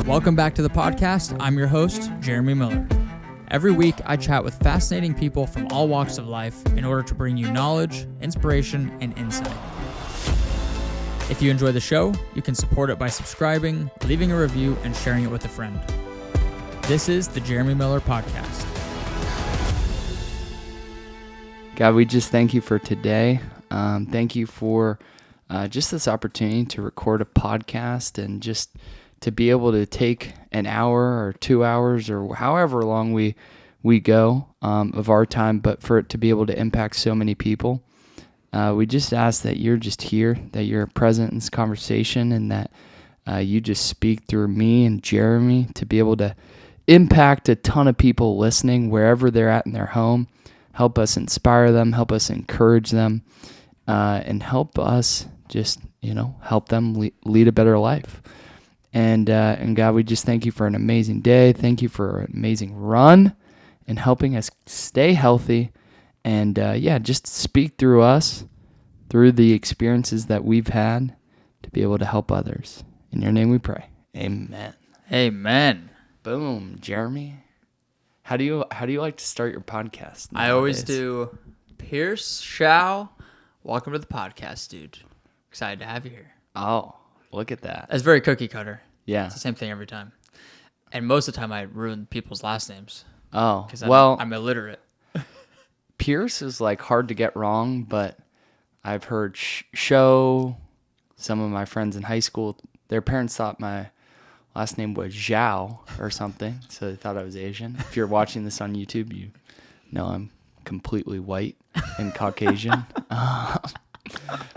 Welcome back to the podcast. I'm your host, Jeremy Miller. Every week, I chat with fascinating people from all walks of life in order to bring you knowledge, inspiration, and insight. If you enjoy the show, you can support it by subscribing, leaving a review, and sharing it with a friend. This is the Jeremy Miller Podcast. God, we just thank you for today. Thank you for just this opportunity to record a podcast and just to be able to take an hour or 2 hours or however long we go of our time, but for it to be able to impact so many people. We just ask that you're just here, that you're present in this conversation, and that you just speak through me and Jeremy to be able to impact a ton of people listening wherever they're at in their home. Help us inspire them, help us encourage them, and help us just, help them lead a better life. And God, we just thank you for an amazing day. Thank you for an amazing run and helping us stay healthy. And just speak through us, through the experiences that we've had to be able to help others. In your name we pray. Amen. Amen. Boom, Jeremy. How do you like to start your podcast nowadays? I always do. Pierce, Showe, welcome to the podcast, dude. Excited to have you here. Oh, look at that. That's very cookie cutter. Yeah. It's the same thing every time. And most of the time I ruin people's last names. Oh, Because well, I'm illiterate. Pierce is like hard to get wrong, but I've heard Showe. Some of my friends in high school, their parents thought my last name was Zhao or something, so they thought I was Asian. If you're watching this on YouTube, you know I'm completely white and Caucasian.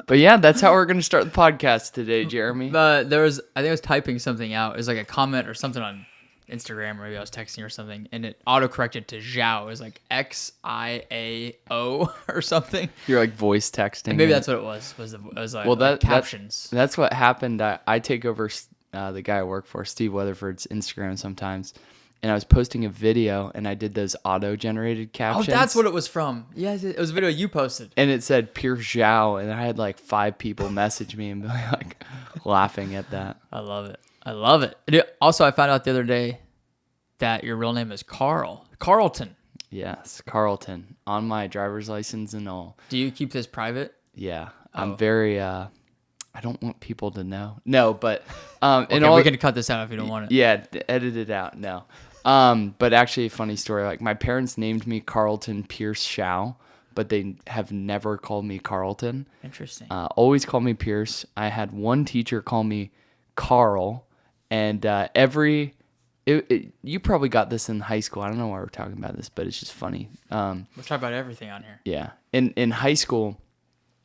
But yeah, that's how we're going to start the podcast today, Jeremy. I think I was typing something out. It was like a comment or something on Instagram, or maybe I was texting or something, and it autocorrected to Zhao. It was like Xiao or something. You're like voice texting. And maybe that's what it was. It was like captions. That's what happened. I take over the guy I work for, Steve Weatherford's Instagram sometimes, and I was posting a video, and I did those auto-generated captions. Oh, that's what it was from. Yes, it was a video you posted. And it said Pierce Zhao, and I had like 5 people message me and be like laughing at that. I love it. Also, I found out the other day that your real name is Carlton. Yes, Carlton, on my driver's license and all. Do you keep this private? Yeah, I'm very, I don't want people to know. No, but... okay, we can cut this out if you don't want it. Yeah, edit it out, no. But actually, a funny story, like my parents named me Carlton Pierce Showe, but they have never called me Carlton. Interesting. Always called me Pierce. I had one teacher call me Carl, and you probably got this in high school. I don't know why we're talking about this, but it's just funny. We're talking about everything on here. Yeah. In high school,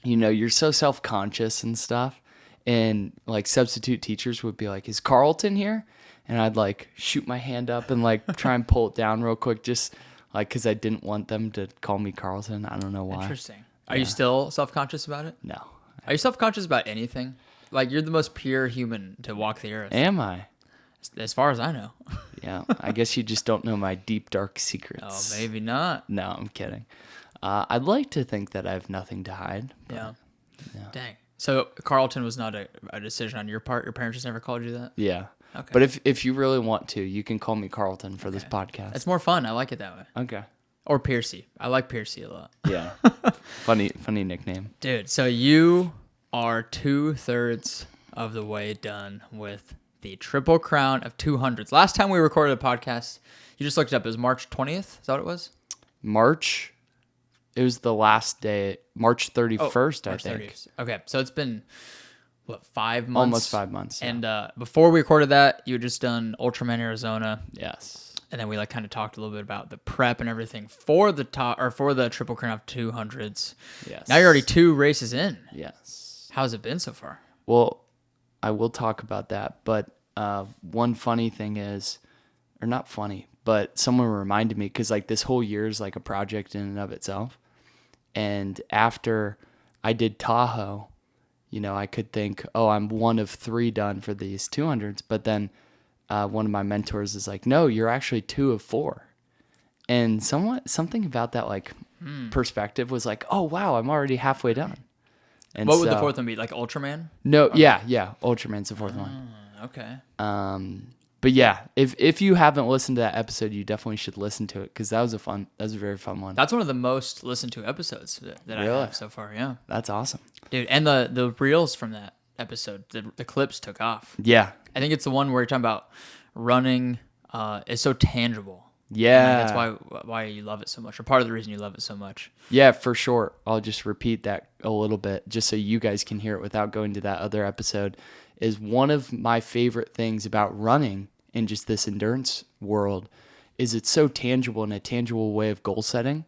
you're so self-conscious and stuff, and like substitute teachers would be like, "Is Carlton here?" And I'd like shoot my hand up and like try and pull it down real quick, just like because I didn't want them to call me Carlton. I don't know why. Interesting. Are you still self-conscious about it? No. Are you self-conscious about anything? Like, you're the most pure human to walk the earth. Am I? As far as I know. Yeah. I guess you just don't know my deep, dark secrets. Oh, maybe not. No, I'm kidding. I'd like to think that I have nothing to hide. Yeah. Dang. So Carlton was not a decision on your part? Your parents just never called you that? Yeah. Okay. But if you really want to, you can call me Carlton for this podcast. It's more fun. I like it that way. Okay. Or Piercy. I like Piercy a lot. Yeah. Funny nickname. Dude, so you are 2/3 of the way done with the Triple Crown of 200s. Last time we recorded a podcast, you just looked it up. It was March 20th. Is that what it was? March. It was the last day. March 31st, I think. 30th. Okay, so it's been, 5 months? Almost 5 months. Yeah. And before we recorded that, you had just done Ultraman Arizona. Yes. And then we kind of talked a little bit about the prep and everything for the Triple Crown of 200s. Yes. Now you're already 2 races in. Yes. How's it been so far? Well, I will talk about that, but one funny thing is, or not funny, but someone reminded me, because like this whole year is like a project in and of itself. And after I did Tahoe, I could think, oh, I'm one of 3 done for these 200s, but then one of my mentors is like, no, you're actually 2 of 4. And something about that like perspective was like, oh wow, I'm already halfway done. And what would the 4th one be? Like Ultraman? No, yeah, Ultraman's the 4th one. Okay. But yeah, if you haven't listened to that episode, you definitely should listen to it, because that was a very fun one. That's one of the most listened to episodes that I have so far. Yeah, that's awesome, dude. And the reels from that episode, the clips took off. Yeah, I think it's the one where you're talking about running. Is so tangible. Yeah, that's why you love it so much, or part of the reason you love it so much. Yeah, for sure. I'll just repeat that a little bit, just so you guys can hear it without going to that other episode. Is one of my favorite things about running in just this endurance world is it's so tangible, in a tangible way of goal setting,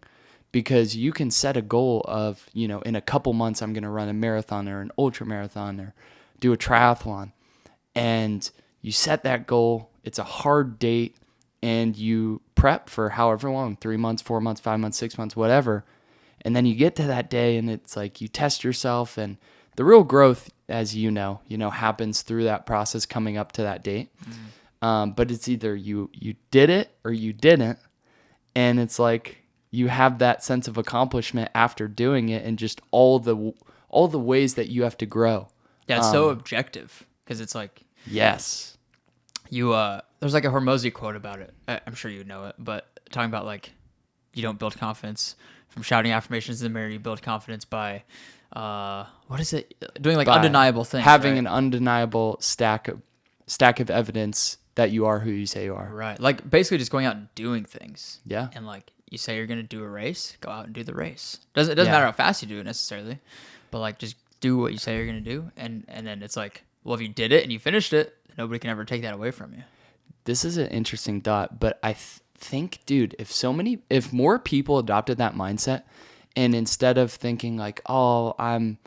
because you can set a goal of, in a couple months, I'm going to run a marathon or an ultra marathon or do a triathlon. And you set that goal. It's a hard date, and you prep for however long, 3 months, 4 months, 5 months, 6 months, whatever. And then you get to that day, and it's like you test yourself, and the real growth, as you know, happens through that process coming up to that date. But it's either you did it or you didn't. And it's like you have that sense of accomplishment after doing it, and just all the ways that you have to grow. Yeah, it's so objective, because it's like, yes, there's like a Hormozy quote about it. I'm sure you know it, but talking about like, you don't build confidence from shouting affirmations in the mirror. You build confidence by, what is it? Doing like undeniable things. Having right? an undeniable stack of evidence that you are who you say you are. Right. Like basically just going out and doing things. Yeah. And like you say you're going to do a race, go out and do the race. It doesn't matter how fast you do it necessarily, but like just do what you say you're going to do. And then it's like, well, if you did it and you finished it, nobody can ever take that away from you. This is an interesting thought, but I think, dude, if more people adopted that mindset, and instead of thinking like, oh, I'm,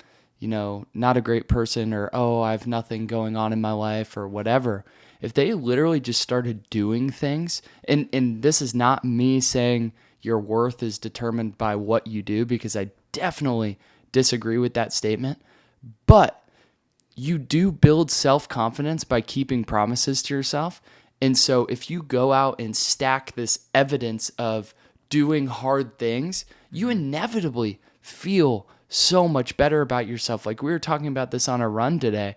not a great person, or, oh, I have nothing going on in my life, or whatever, if they literally just started doing things, and this is not me saying your worth is determined by what you do, because I definitely disagree with that statement, but you do build self-confidence by keeping promises to yourself. And so if you go out and stack this evidence of doing hard things, you inevitably feel so much better about yourself. Like we were talking about this on a run today,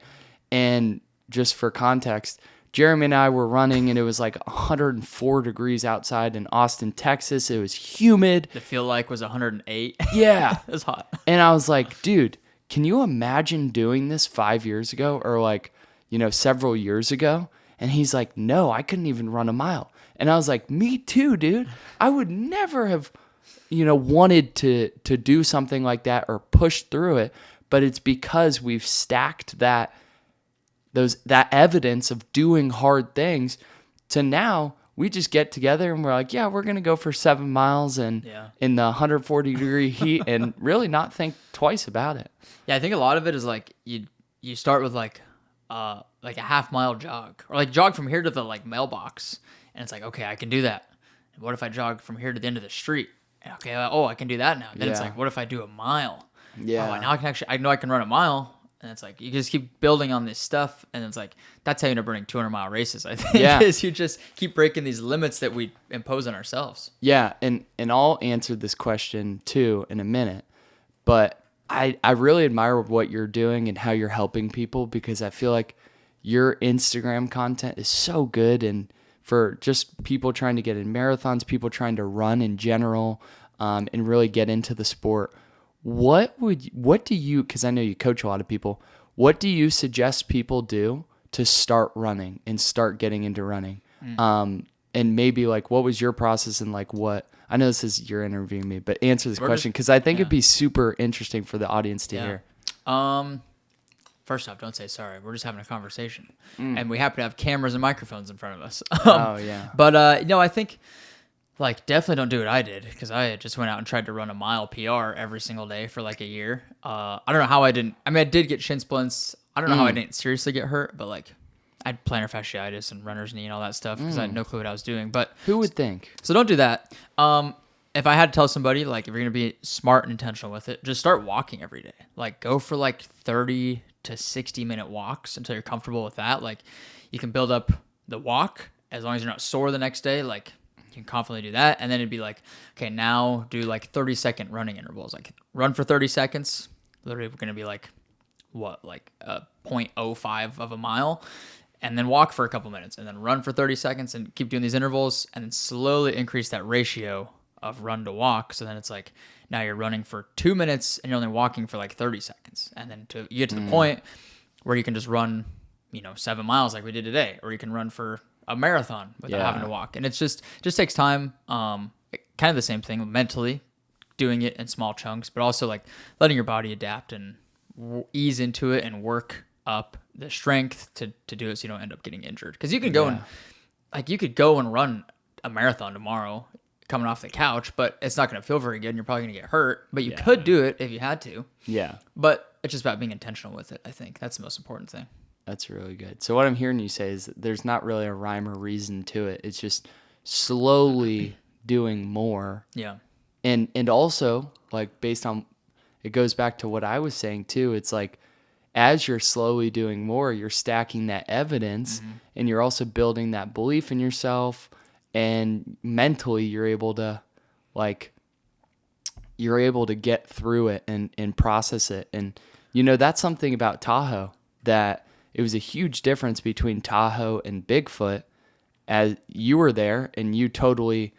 and just for context, Jeremy and I were running, and it was like 104 degrees outside in Austin, Texas. It was humid. The feel like was 108. Yeah. It was hot. And I was like, dude, can you imagine doing this 5 years ago, or like, several years ago? And he's like, no, I couldn't even run a mile. And I was like, me too, dude. I would never have, wanted to do something like that or push through it. But it's because we've stacked that evidence of doing hard things to now we just get together and we're like, yeah, we're going to go for 7 miles and in the 140 degree heat and really not think twice about it. Yeah, I think a lot of it is like you start with like a half-mile jog, or like jog from here to the like mailbox, and it's like, okay, I can do that. And what if I jog from here to the end of the street? And okay, I can do that now. And then it's like, what if I do a mile? Yeah. Oh, now I know I can run a mile. And it's like you just keep building on this stuff, and it's like that's how you end up running 200-mile races. I think is you just keep breaking these limits that we impose on ourselves. Yeah, and I'll answer this question too in a minute, but I really admire what you're doing and how you're helping people, because I feel like your Instagram content is so good, and for just people trying to get in marathons, people trying to run in general, and really get into the sport. What do you, because I know you coach a lot of people, what do you suggest people do to start running and start getting into running? And maybe like, what was your process, and like what, I know this is, you're interviewing me, but answer this question, because I think it'd be super interesting for the audience to hear. First off, don't say sorry. We're just having a conversation. And we happen to have cameras and microphones in front of us. But I think like definitely don't do what I did, because I just went out and tried to run a mile PR every single day for like a year. I don't know how I didn't. I mean, I did get shin splints. I don't know how I didn't seriously get hurt, but like I had plantar fasciitis and runner's knee and all that stuff because I had no clue what I was doing. But who would think? So don't do that. If I had to tell somebody, like if you're gonna be smart and intentional with it, just start walking every day. Like go for like 30 to 60-minute walks until you're comfortable with that. Like you can build up the walk as long as you're not sore the next day. Like you can confidently do that, and then it'd be like, okay, now do like 30-second running intervals. Like run for 30 seconds. Literally, we're gonna be like what, like 0.05 of a mile, and then walk for a couple minutes, and then run for 30 seconds, and keep doing these intervals, and then slowly increase that ratio of run to walk. So then it's like now you're running for 2 minutes and you're only walking for like 30 seconds. And then you get to the point where you can just run, 7 miles like we did today, or you can run for a marathon without having to walk. And it's just takes time. Kind of the same thing mentally, doing it in small chunks, but also like letting your body adapt and ease into it and work up the strength to do it so you don't end up getting injured. Because you can go you could go and run a marathon tomorrow coming off the couch, but it's not going to feel very good and you're probably going to get hurt. But you could do it if you had to. Yeah. But it's just about being intentional with it, I think. That's the most important thing. That's really good. So what I'm hearing you say is that there's not really a rhyme or reason to it. It's just slowly doing more. Yeah. And also, like, based on, it goes back to what I was saying too. It's like, as you're slowly doing more, you're stacking that evidence and you're also building that belief in yourself. And mentally, you're able to get through it and process it. And, that's something about Tahoe, that it was a huge difference between Tahoe and Bigfoot, as you were there and you totally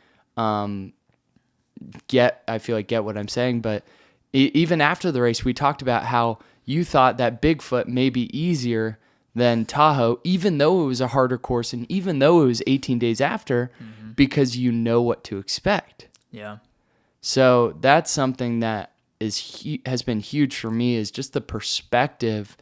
get what I'm saying. But even after the race, we talked about how you thought that Bigfoot may be easier than Tahoe, even though it was a harder course and even though it was 18 days after, because you know what to expect. Yeah. So that's something that has been huge for me, is just the perspective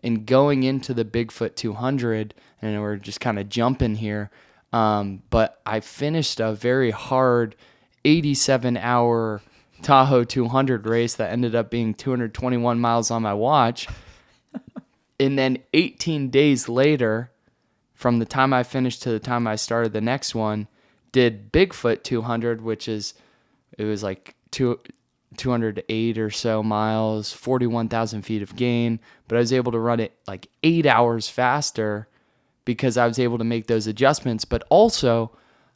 and going into the Bigfoot 200, and we're just kind of jumping here. But I finished a very hard 87-hour Tahoe 200 race that ended up being 221 miles on my watch. And then 18 days later, from the time I finished to the time I started the next one, did Bigfoot 200, it was like 208 or so miles, 41,000 feet of gain. But I was able to run it like 8 hours faster because I was able to make those adjustments. But also,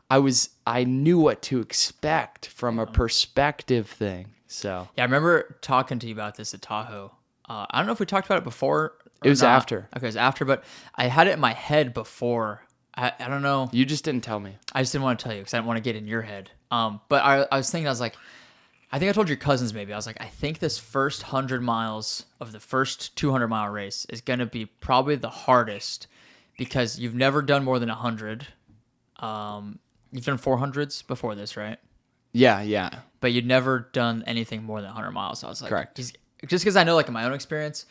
I knew what to expect from a perspective thing. So yeah, I remember talking to you about this at Tahoe. I don't know if we talked about it before. It was after. Okay, it was after, but I had it in my head before. I don't know. You just didn't tell me. I just didn't want to tell you because I didn't want to get in your head. But I was thinking, I was like, I think I told your cousins maybe. I was like, I think this first 100 miles of the first 200-mile race is going to be probably the hardest because you've never done more than 100. You've done 400s before this, right? Yeah. But you'd never done anything more than 100 miles. So I was like, correct. Just because I know, like in my own experience,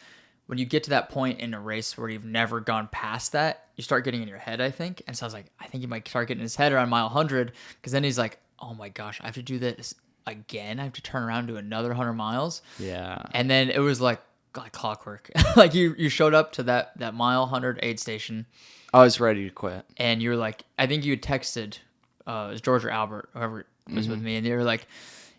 when you get to that point in a race where you've never gone past that, you start getting in your head, I think. And so I was like, I think he might start getting in his head around mile 100, because then he's like, oh my gosh, I have to do this again. I have to turn around to another 100 miles. Yeah. And then it was like clockwork. Like you showed up to that mile 100 aid station. I was ready to quit. And you were like, I think you had texted, it was George or Albert, whoever was with me. And you were like,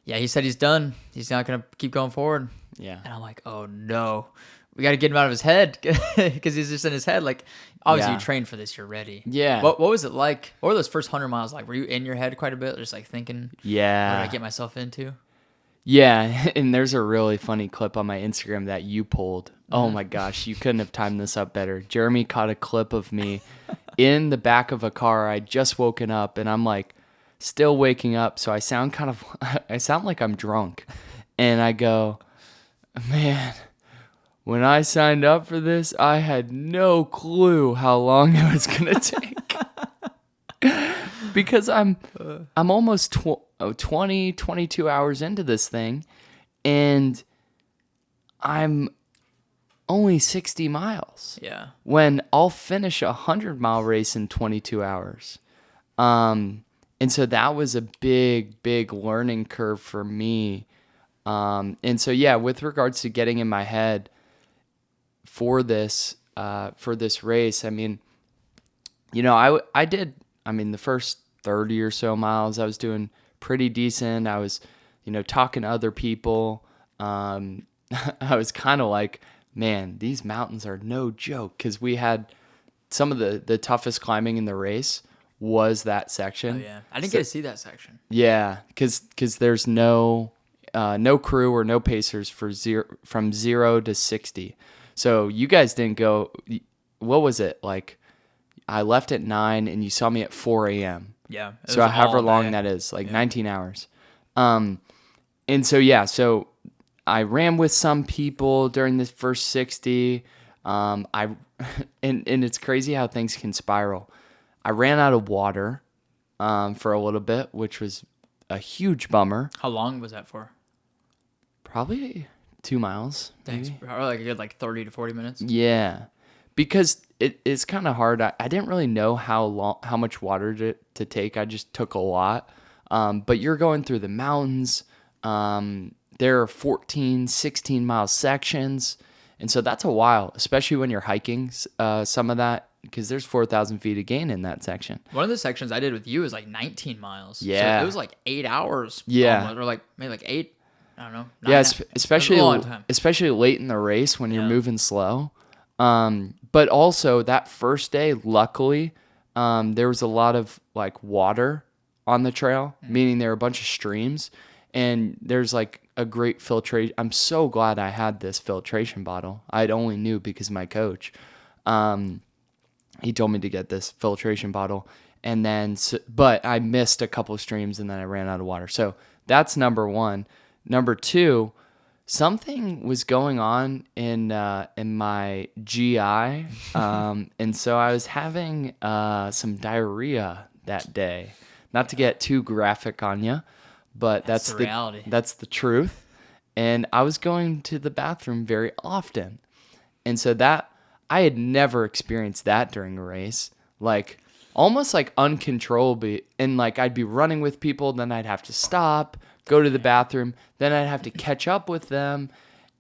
yeah, he said he's done. He's not going to keep going forward. Yeah. And I'm like, oh no. We got to get him out of his head because he's just in his head. Like, obviously, you trained for this. You're ready. Yeah. What was it like? What were those first 100 miles like? Were you in your head quite a bit? Just like thinking, what did I get myself into? Yeah. And there's a really funny clip on my Instagram that you pulled. Oh my gosh. You couldn't have timed this up better. Jeremy caught a clip of me in the back of a car. I'd just woken up and I'm like still waking up. So I sound like I'm drunk. And I go, man, when I signed up for this, I had no clue how long it was going to take. Because I'm almost 22 hours into this thing, and I'm only 60 miles. Yeah. When I'll finish a 100-mile race in 22 hours. And so that was a big, big learning curve for me. And so, yeah, with regards to getting in my head for this race, I mean, I did the first 30 or so miles, I was doing pretty decent. I was, talking to other people. I was kind of like, man, these mountains are no joke, because we had some of the toughest climbing in the race was that section. Oh, yeah. I didn't get to see that section. Yeah, because there's no crew or no pacers from 0 to 60. So you guys didn't go, what was it, like I left at 9 and you saw me at 4 a.m. Yeah. So however long that is, like 19 hours. And so, so I ran with some people during this first 60. And it's crazy how things can spiral. I ran out of water for a little bit, which was a huge bummer. How long was that for? Probably 2 miles. Thanks. Or like a good 30 to 40 minutes? Yeah. Because it's kind of hard. I didn't really know how much water to take. I just took a lot. But you're going through the mountains. There are 14, 16-mile sections. And so that's a while, especially when you're hiking some of that, because there's 4,000 feet of gain in that section. One of the sections I did with you is 19 miles. Yeah. So it was 8 hours. Yeah. Almost, or maybe 8, I don't know. Yeah, especially late in the race when you're Yeah. moving slow. But also that first day, luckily, there was a lot of water on the trail, meaning there were a bunch of streams, and there's a great filtration. I'm so glad I had this filtration bottle. I only knew because of my coach. He told me to get this filtration bottle, and then, but I missed a couple of streams, and then I ran out of water. So that's number one. Number two, something was going on in my GI, and so I was having some diarrhea that day. Not to get too graphic on you, but that's the reality. That's the truth. And I was going to the bathroom very often, and so that I had never experienced that during a race, almost uncontrollably. And I'd be running with people, then I'd have to stop, go to the bathroom, then I'd have to catch up with them.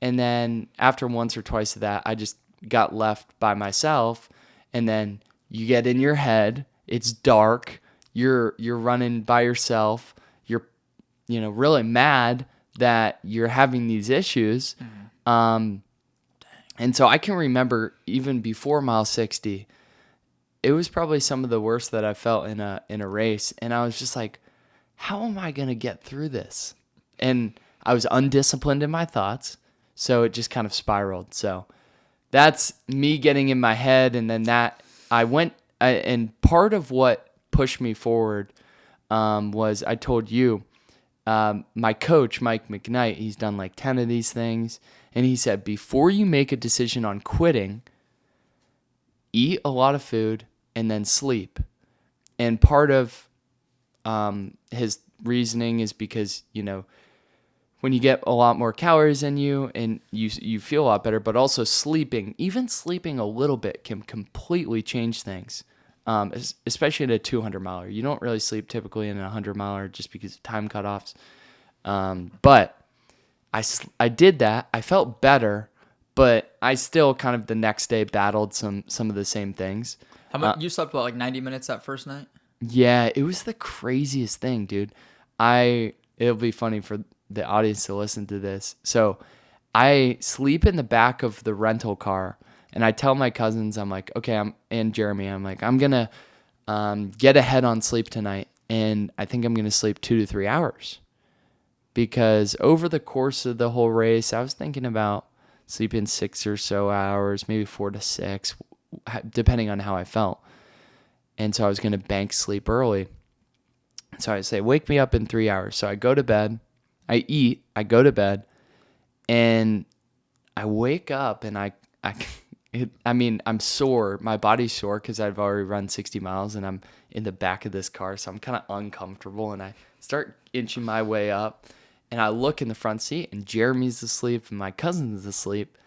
And then after once or twice of that, I just got left by myself. And then you get in your head, it's dark, you're running by yourself, you're really mad that you're having these issues. And so I can remember even before mile 60, it was probably some of the worst that I felt in a race. And I was just like, how am I going to get through this? And I was undisciplined in my thoughts, so it just kind of spiraled. So that's me getting in my head, and then and part of what pushed me forward was I told you, my coach, Mike McKnight, he's done 10 of these things, and he said, before you make a decision on quitting, eat a lot of food and then sleep. And part of his reasoning is because, when you get a lot more calories in you and you feel a lot better, but also even sleeping a little bit can completely change things, especially in a 200-miler. You don't really sleep typically in a 100-miler just because of time cutoffs. But I did that. I felt better, but I still kind of the next day battled some of the same things. How much you slept? 90 minutes that first night? Yeah, it was the craziest thing, dude. It'll be funny for the audience to listen to this. So I sleep in the back of the rental car, and I tell my cousins, I'm like, okay, and Jeremy, I'm like, I'm gonna get ahead on sleep tonight, and I think I'm gonna sleep 2 to 3 hours, because over the course of the whole race, I was thinking about sleeping 6 or so hours, maybe 4 to 6, depending on how I felt. And so I was gonna bank sleep early. So I say, wake me up in 3 hours. So I go to bed, I eat, I go to bed, and I wake up and I'm sore. My body's sore because I've already run 60 miles and I'm in the back of this car. So I'm kind of uncomfortable, and I start inching my way up, and I look in the front seat, and Jeremy's asleep and my cousin's asleep.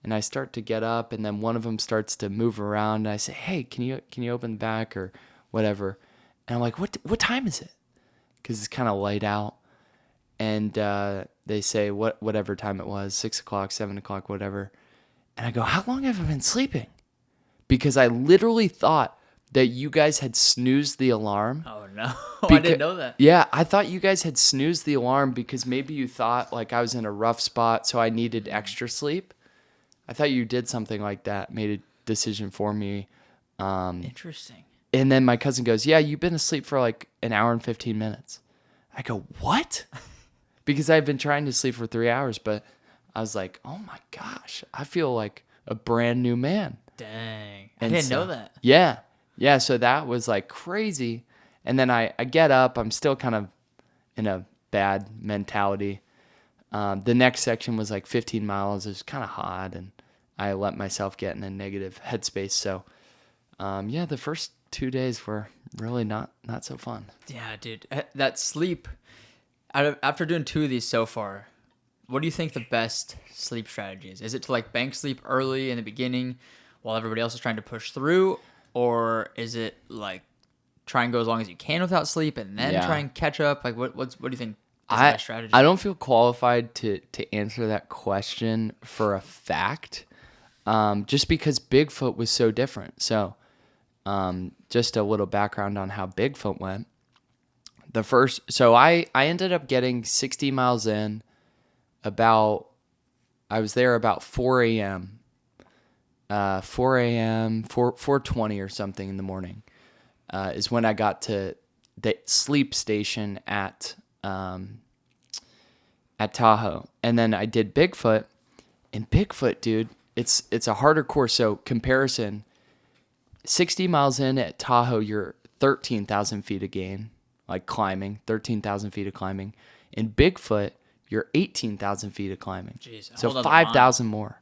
And I start to get up, and then one of them starts to move around, and I say, hey, can you open the back or whatever? And I'm like, what time is it? Because it's kind of light out. And they say whatever time it was, 6 o'clock, 7 o'clock, whatever. And I go, how long have I been sleeping? Because I literally thought that you guys had snoozed the alarm. Oh, no. I didn't know that. Yeah, I thought you guys had snoozed the alarm because maybe you thought I was in a rough spot, so I needed extra sleep. I thought you did something like that, made a decision for me. Interesting. And then my cousin goes, yeah, you've been asleep for an hour and 15 minutes. I go, what? Because I've been trying to sleep for 3 hours, but I was like, oh my gosh, I feel like a brand new man. Dang. I didn't know that. Yeah. Yeah, so that was like crazy. And then I get up. I'm still kind of in a bad mentality. The next section was like 15 miles. It was kind of hot, and I let myself get in a negative headspace. So, yeah, the first 2 days were really not so fun. Yeah, dude. That sleep, after doing 2 of these so far, what do you think the best sleep strategy is? Is it to like bank sleep early in the beginning while everybody else is trying to push through? Or is it like try and go as long as you can without sleep and then try and catch up? Like what do you think is the best strategy? I don't feel qualified to answer that question for a fact, just because Bigfoot was so different. So just a little background on how Bigfoot went. So I ended up getting 60 miles in I was there about 4 a.m. 4:20 or something in the morning is when I got to the sleep station at Tahoe. And then I did Bigfoot. And Bigfoot, dude, it's a harder course. So comparison, 60 miles in at Tahoe, you're 13,000 feet of gain, like climbing, 13,000 feet of climbing. In Bigfoot, you're 18,000 feet of climbing. Jeez, so 5,000 more.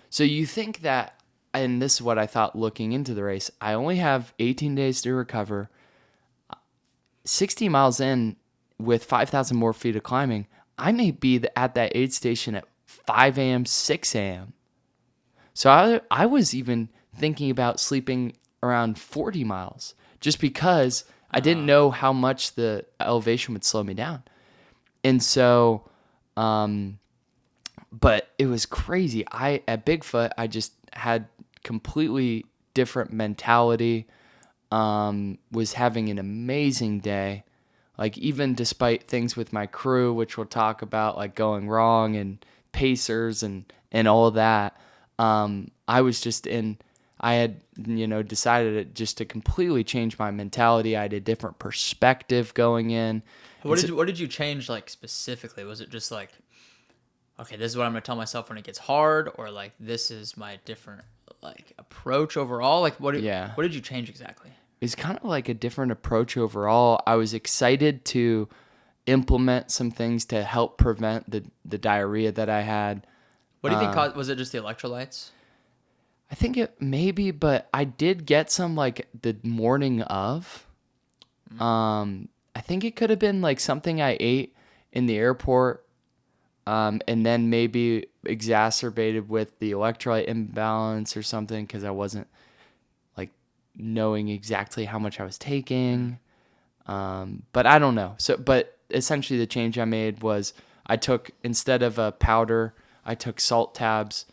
So you think that, and this is what I thought looking into the race, I only have 18 days to recover. 60 miles in with 5,000 more feet of climbing, I may be at that aid station at 5 a.m., 6 a.m. So I was even thinking about sleeping around 40 miles just because I didn't know how much the elevation would slow me down. And so, but it was crazy. At Bigfoot, I just had completely different mentality, was having an amazing day. Like even despite things with my crew, which we'll talk about, like going wrong and pacers and all of that, I was just I had, decided just to completely change my mentality. I had a different perspective going in. What did you change, like, specifically? Was it just like, okay, this is what I'm going to tell myself when it gets hard, or like, this is my different, like, approach overall? Like, what did you change exactly? It's kind of like a different approach overall. I was excited to implement some things to help prevent the diarrhea that I had. What do you think caused? Was it just the electrolytes? I think it maybe, but I did get some like the morning of. I think it could have been like something I ate in the airport, and then maybe exacerbated with the electrolyte imbalance or something because I wasn't like knowing exactly how much I was taking. But I don't know. So, but essentially the change I made was I took, instead of a powder, I took salt tabs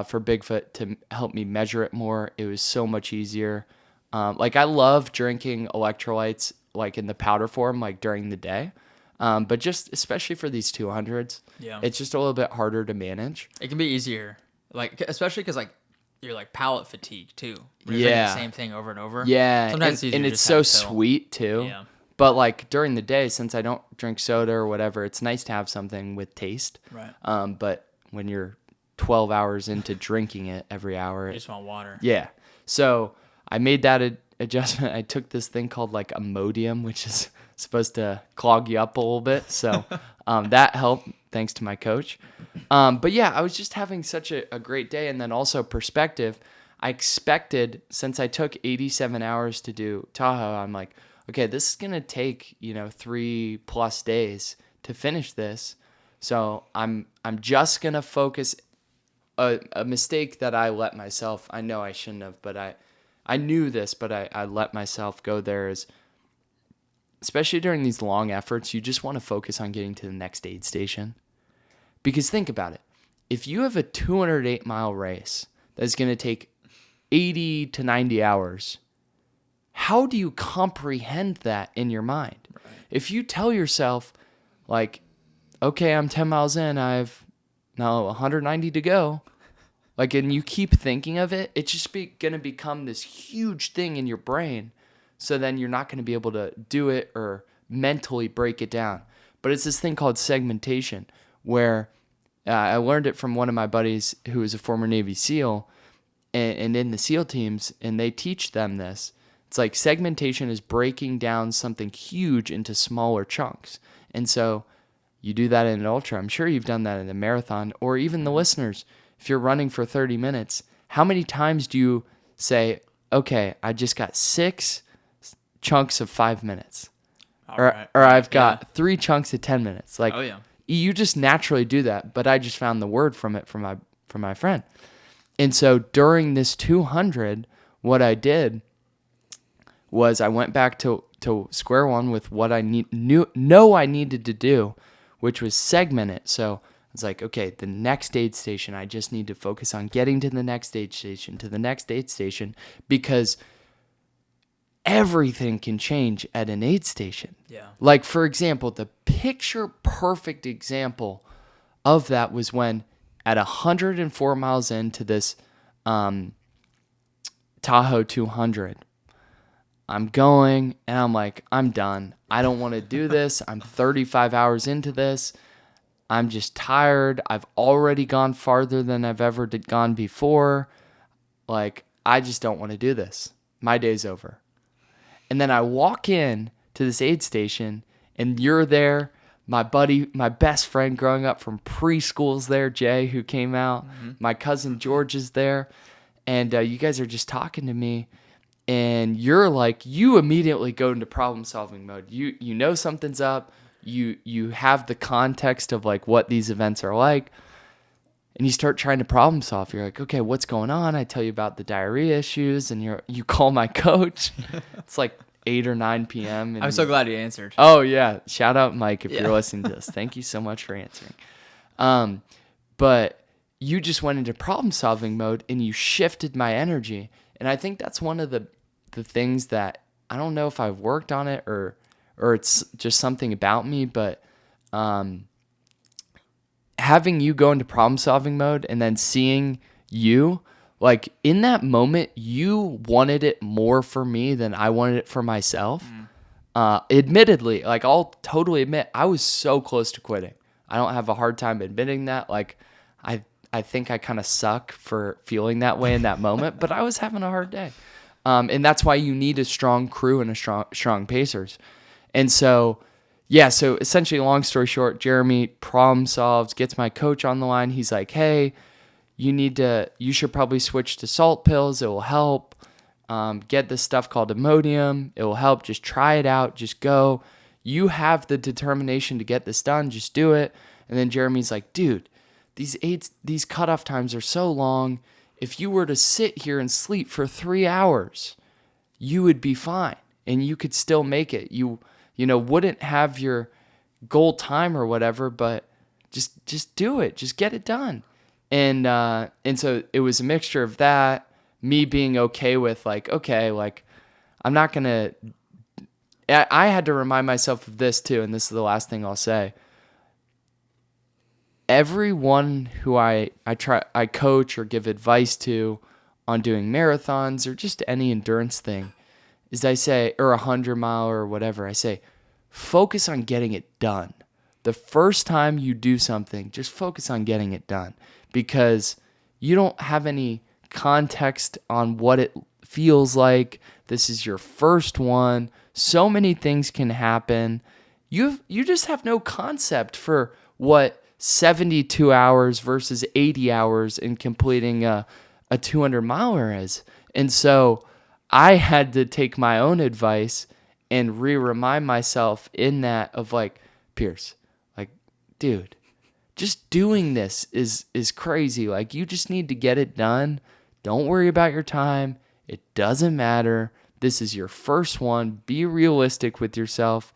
for Bigfoot to help me measure it more. It was so much easier. Like I love drinking electrolytes like in the powder form, like during the day. But just especially for these 200s, it's just a little bit harder to manage. It can be easier, like especially because like you're like palate fatigue too. You're drinking the same thing over and over. Yeah, sometimes and it's so sweet too. Yeah. But like during the day, since I don't drink soda or whatever, it's nice to have something with taste. Right. But when you're 12 hours into drinking it every hour, you just want water. Yeah. So I made that adjustment. I took this thing called like Imodium, which is supposed to clog you up a little bit. So that helped, thanks to my coach. But yeah, I was just having such a great day. And then also perspective, I expected, since I took 87 hours to do Tahoe, I'm like, okay, this is going to take, 3+ days to finish this. So I'm just going to focus. A mistake that I let myself, I know I shouldn't have, but I knew this, but I let myself go there, is especially during these long efforts, you just want to focus on getting to the next aid station. Because think about it. If you have a 208-mile race that's going to take 80 to 90 hours, how do you comprehend that in your mind? Right. If you tell yourself, like, okay, I'm 10 miles in, I've now 190 to go, like, and you keep thinking of it, it's just going to become this huge thing in your brain. So then you're not going to be able to do it or mentally break it down. But it's this thing called segmentation, where I learned it from one of my buddies who is a former Navy SEAL, and in the SEAL teams, and they teach them this. It's like segmentation is breaking down something huge into smaller chunks. And so you do that in an ultra. I'm sure you've done that in a marathon, or even the listeners. If you're running for 30 minutes, how many times do you say, okay, I just got 6 chunks of 5 minutes? Or I've got 3 chunks of 10 minutes. Like, you just naturally do that. But I just found the word from it from my friend. And so during this 200, what I did was I went back to square one with what I know I needed to do, which was segment it. So it's like, okay, the next aid station, I just need to focus on getting to the next aid station, because everything can change at an aid station. Yeah. Like, for example, the picture perfect example of that was when at 104 miles into this Tahoe 200, I'm going and I'm like, I'm done. I don't want to do this. I'm 35 hours into this. I'm just tired. I've already gone farther than I've ever gone before. Like, I just don't want to do this. My day's over. And then I walk in to this aid station, and you're there. My buddy, my best friend growing up from preschools there, Jay, who came out. Mm-hmm. My cousin George is there. And you guys are just talking to me. And you're like, you immediately go into problem-solving mode. You know something's up. You have the context of like what these events are like. And you start trying to problem solve. You're like, okay, what's going on? I tell you about the diarrhea issues, and you call my coach. It's like 8 or 9 p.m. And I'm so glad you answered. Oh, yeah. Shout out, Mike, if you're listening to this. Thank you so much for answering. But you just went into problem-solving mode, and you shifted my energy. And I think that's one of the things that I don't know if I've worked on it or it's just something about me, but having you go into problem-solving mode and then seeing you, like, in that moment, you wanted it more for me than I wanted it for myself. Admittedly, like, I'll totally admit, I was so close to quitting. I don't have a hard time admitting that. Like, I think I kind of suck for feeling that way in that moment, but I was having a hard day. And that's why you need a strong crew and a strong pacers. And so, so essentially, long story short, Jeremy problem solves, gets my coach on the line. He's like, hey, you should probably switch to salt pills. It will help. Get this stuff called Imodium. It will help. Just try it out. Just go. You have the determination to get this done. Just do it. And then Jeremy's like, dude, these cutoff times are so long. If you were to sit here and sleep for 3 hours, you would be fine and you could still make it. You wouldn't have your goal time or whatever, but just do it. Just get it done. And so it was a mixture of that, me being okay with like, okay, like I'm not going to, I had to remind myself of this too. And this is the last thing I'll say. Everyone who I coach or give advice to on doing marathons or just any endurance thing is I say, or 100-mile or whatever, I say, focus on getting it done. The first time you do something, just focus on getting it done because you don't have any context on what it feels like. This is your first one. So many things can happen. You just have no concept for what 72 hours versus 80 hours in completing a 200-miler is. And so I had to take my own advice and remind myself in that of like, Pierce, like, dude, just doing this is crazy. Like, you just need to get it done. Don't worry about your time. It doesn't matter. This is your first one. Be realistic with yourself.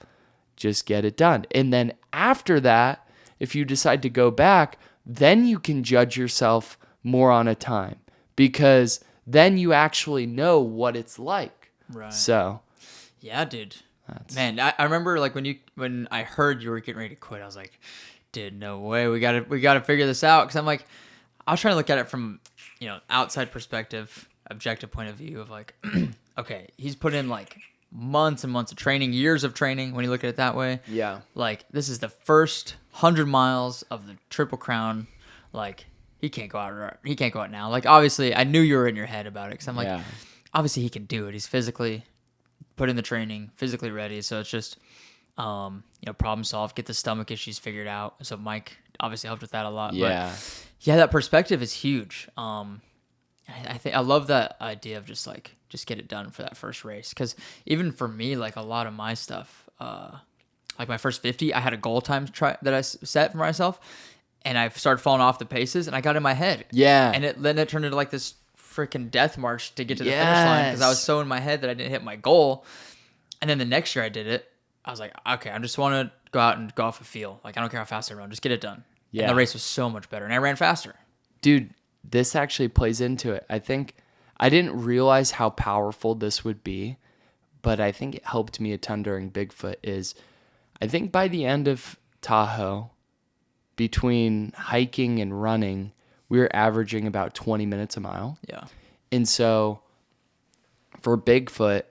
Just get it done. And then after that, if you decide to go back, then you can judge yourself more on a time because then you actually know what it's like. Right. So, yeah, dude. Man, I remember like when I heard you were getting ready to quit, I was like, dude, no way. We gotta figure this out. Cause I'm like, I was trying to look at it from, outside perspective, objective point of view of like, okay, he's put in like months and months of training, years of training when you look at it that way. Yeah. Like, this is the first 100 miles of the Triple Crown. Like, he can't go out now. Like, obviously, I knew you were in your head about it because I'm like, obviously he can do it. He's physically put in the training, physically ready. So it's just, problem solved, get the stomach issues figured out. So Mike obviously helped with that a lot. Yeah. But yeah, that perspective is huge. I think I love that idea of just get it done for that first race. Because even for me, like a lot of my stuff, like my first 50, I had a goal time that I set for myself, and I started falling off the paces, and I got in my head. Yeah. And then it turned into like this freaking death march to get to the finish line because I was so in my head that I didn't hit my goal. And then the next year I did it. I was like, okay, I just want to go out and go off a feel. Like, I don't care how fast I run, just get it done. Yeah. And the race was so much better, and I ran faster. Dude, this actually plays into it. I think I didn't realize how powerful this would be, but I think it helped me a ton during Bigfoot. I think by the end of Tahoe, between hiking and running, we were averaging about 20 minutes a mile. Yeah. And so for Bigfoot,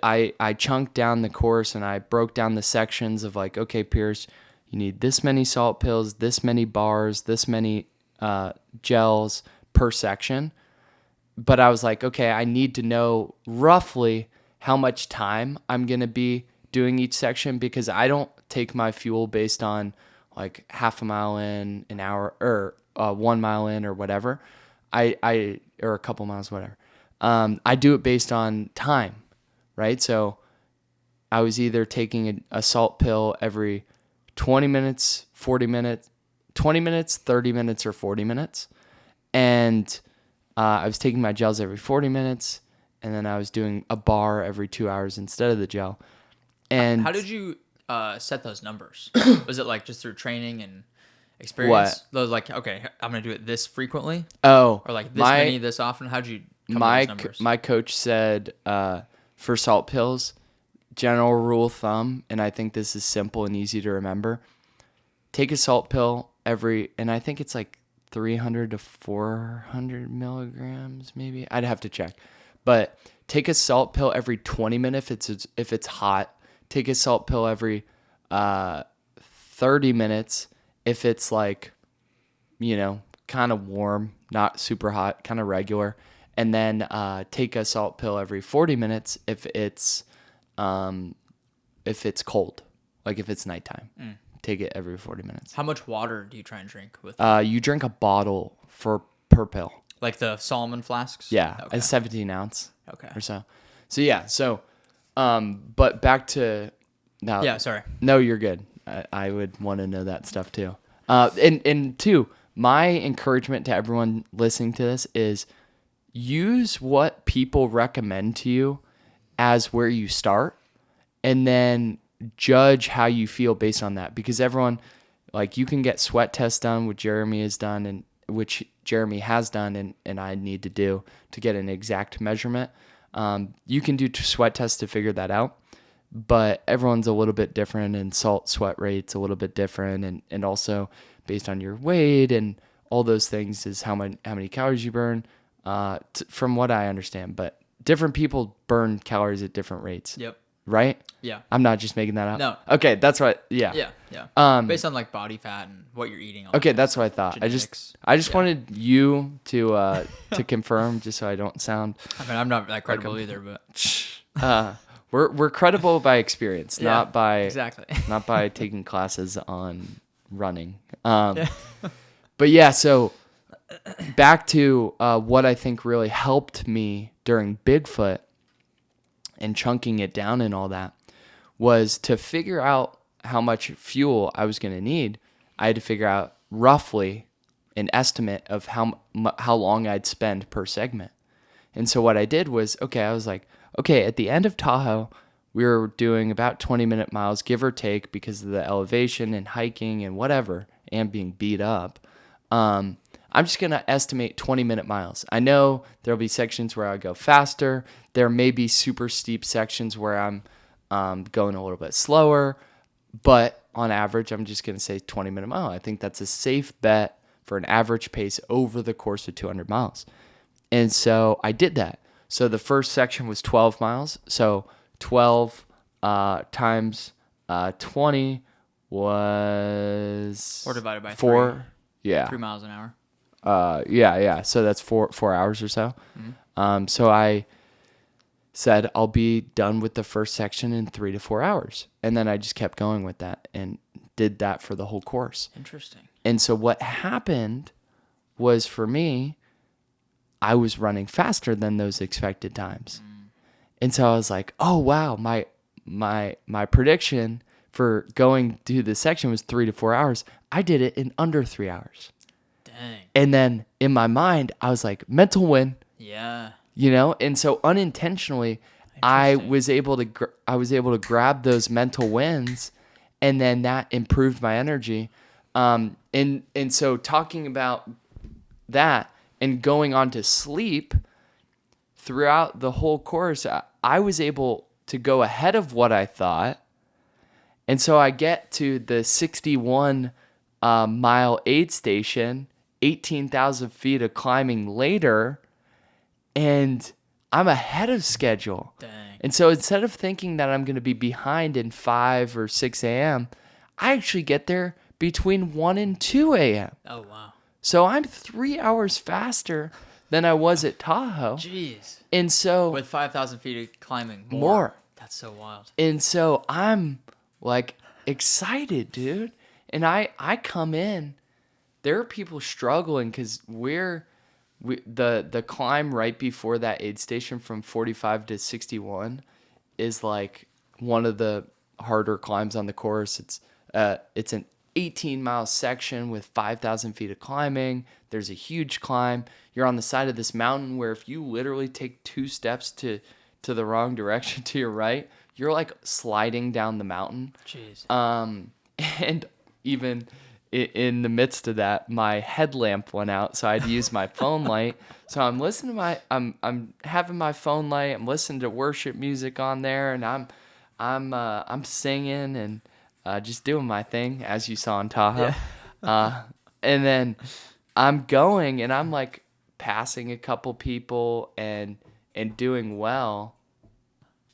I chunked down the course and I broke down the sections of like, okay, Pierce, you need this many salt pills, this many bars, this many gels per section. But I was like, okay, I need to know roughly how much time I'm going to be doing each section, because I don't take my fuel based on like half a mile in, an hour, or 1 mile in, or whatever. I or a couple miles, whatever. I do it based on time, right? So I was either taking a salt pill every 20 minutes, 40 minutes, 20 minutes, 30 minutes, or 40 minutes. And I was taking my gels every 40 minutes, and then I was doing a bar every 2 hours instead of the gel. And how did you set those numbers? Was it like just through training and experience? What? Those like, okay, I'm gonna do it this frequently. Oh, or like this many this often. How'd you come up with those numbers? My coach said for salt pills, general rule of thumb, and I think this is simple and easy to remember. Take a salt pill and I think it's like 300 to 400 milligrams, maybe. I'd have to check, but take a salt pill every 20 minutes if it's hot. Take a salt pill every 30 minutes if it's like, kind of warm, not super hot, kind of regular. And then take a salt pill every 40 minutes if it's cold, like if it's nighttime. Take it every 40 minutes. How much water do you try and drink with? You drink a bottle per pill. Like the Solomon flasks? Yeah, okay. a 17 ounce. Okay. Or so. So yeah, but back to now. Yeah, sorry. No, you're good. I would want to know that stuff too. And two, my encouragement to everyone listening to this is use what people recommend to you as where you start, and then judge how you feel based on that. Because everyone, like, you can get sweat tests done, which Jeremy has done, and I need to do to get an exact measurement. You can do sweat tests to figure that out, but everyone's a little bit different, and sweat rate's a little bit different, and also based on your weight and all those things is how many calories you burn, from what I understand. But different people burn calories at different rates. Yep. Right? Yeah. I'm not just making that up. No. Okay, that's what. Yeah. Yeah. Based on like body fat and what you're eating. Okay, that's what I thought. Genetics. I just wanted you to confirm, just so I don't sound. I mean, I'm not that credible either, but we're credible by experience, not by exactly not by taking classes on running. But yeah, so back to what I think really helped me during Bigfoot and chunking it down and all that was to figure out how much fuel I was going to need. I had to figure out roughly an estimate of how long I'd spend per segment. And so what I did was, I was like, at the end of Tahoe, we were doing about 20-minute miles, give or take, because of the elevation and hiking and whatever, and being beat up. I'm just going to estimate 20-minute miles. I know there'll be sections where I go faster. There may be super steep sections where I'm going a little bit slower. But on average, I'm just going to say 20-minute mile. I think that's a safe bet for an average pace over the course of 200 miles. And so I did that. So the first section was 12 miles. So 12 times 20 was... Or divided by 4. 3. Yeah. 3 miles an hour. Yeah. So that's 4 hours or so. Mm-hmm. So I said I'll be done with the first section in 3 to 4 hours. And then I just kept going with that and did that for the whole course. Interesting. And so what happened was, for me, I was running faster than those expected times. And so I was like, oh, wow, my prediction for going to the section was 3 to 4 hours. I did it in under 3 hours. Dang. And then in my mind, I was like, mental win. Yeah. You know, and so unintentionally, I was able to grab those mental wins, and then that improved my energy. And so talking about that and going on to sleep throughout the whole course, I was able to go ahead of what I thought. And so I get to the 61 mile aid station, 18,000 feet of climbing later, and I'm ahead of schedule. Dang. And so instead of thinking that I'm going to be behind in 5 or 6 a.m., I actually get there between 1 and 2 a.m. Oh, wow. So I'm 3 hours faster than I was at Tahoe. Jeez. And so... With 5,000 feet of climbing more. That's so wild. And so I'm like excited, dude. And I come in. There are people struggling because the climb right before that aid station from 45 to 61 is like one of the harder climbs on the course. It's an 18-mile section with 5,000 feet of climbing. There's a huge climb. You're on the side of this mountain where if you literally take 2 steps to the wrong direction to your right, you're like sliding down the mountain. Jeez. And even in the midst of that, my headlamp went out, so I had to use my phone light. So I'm listening to I'm having my phone light. I'm listening to worship music on there, and I'm singing and just doing my thing, as you saw in Tahoe. Yeah. And then I'm going, and I'm like passing a couple people and doing well.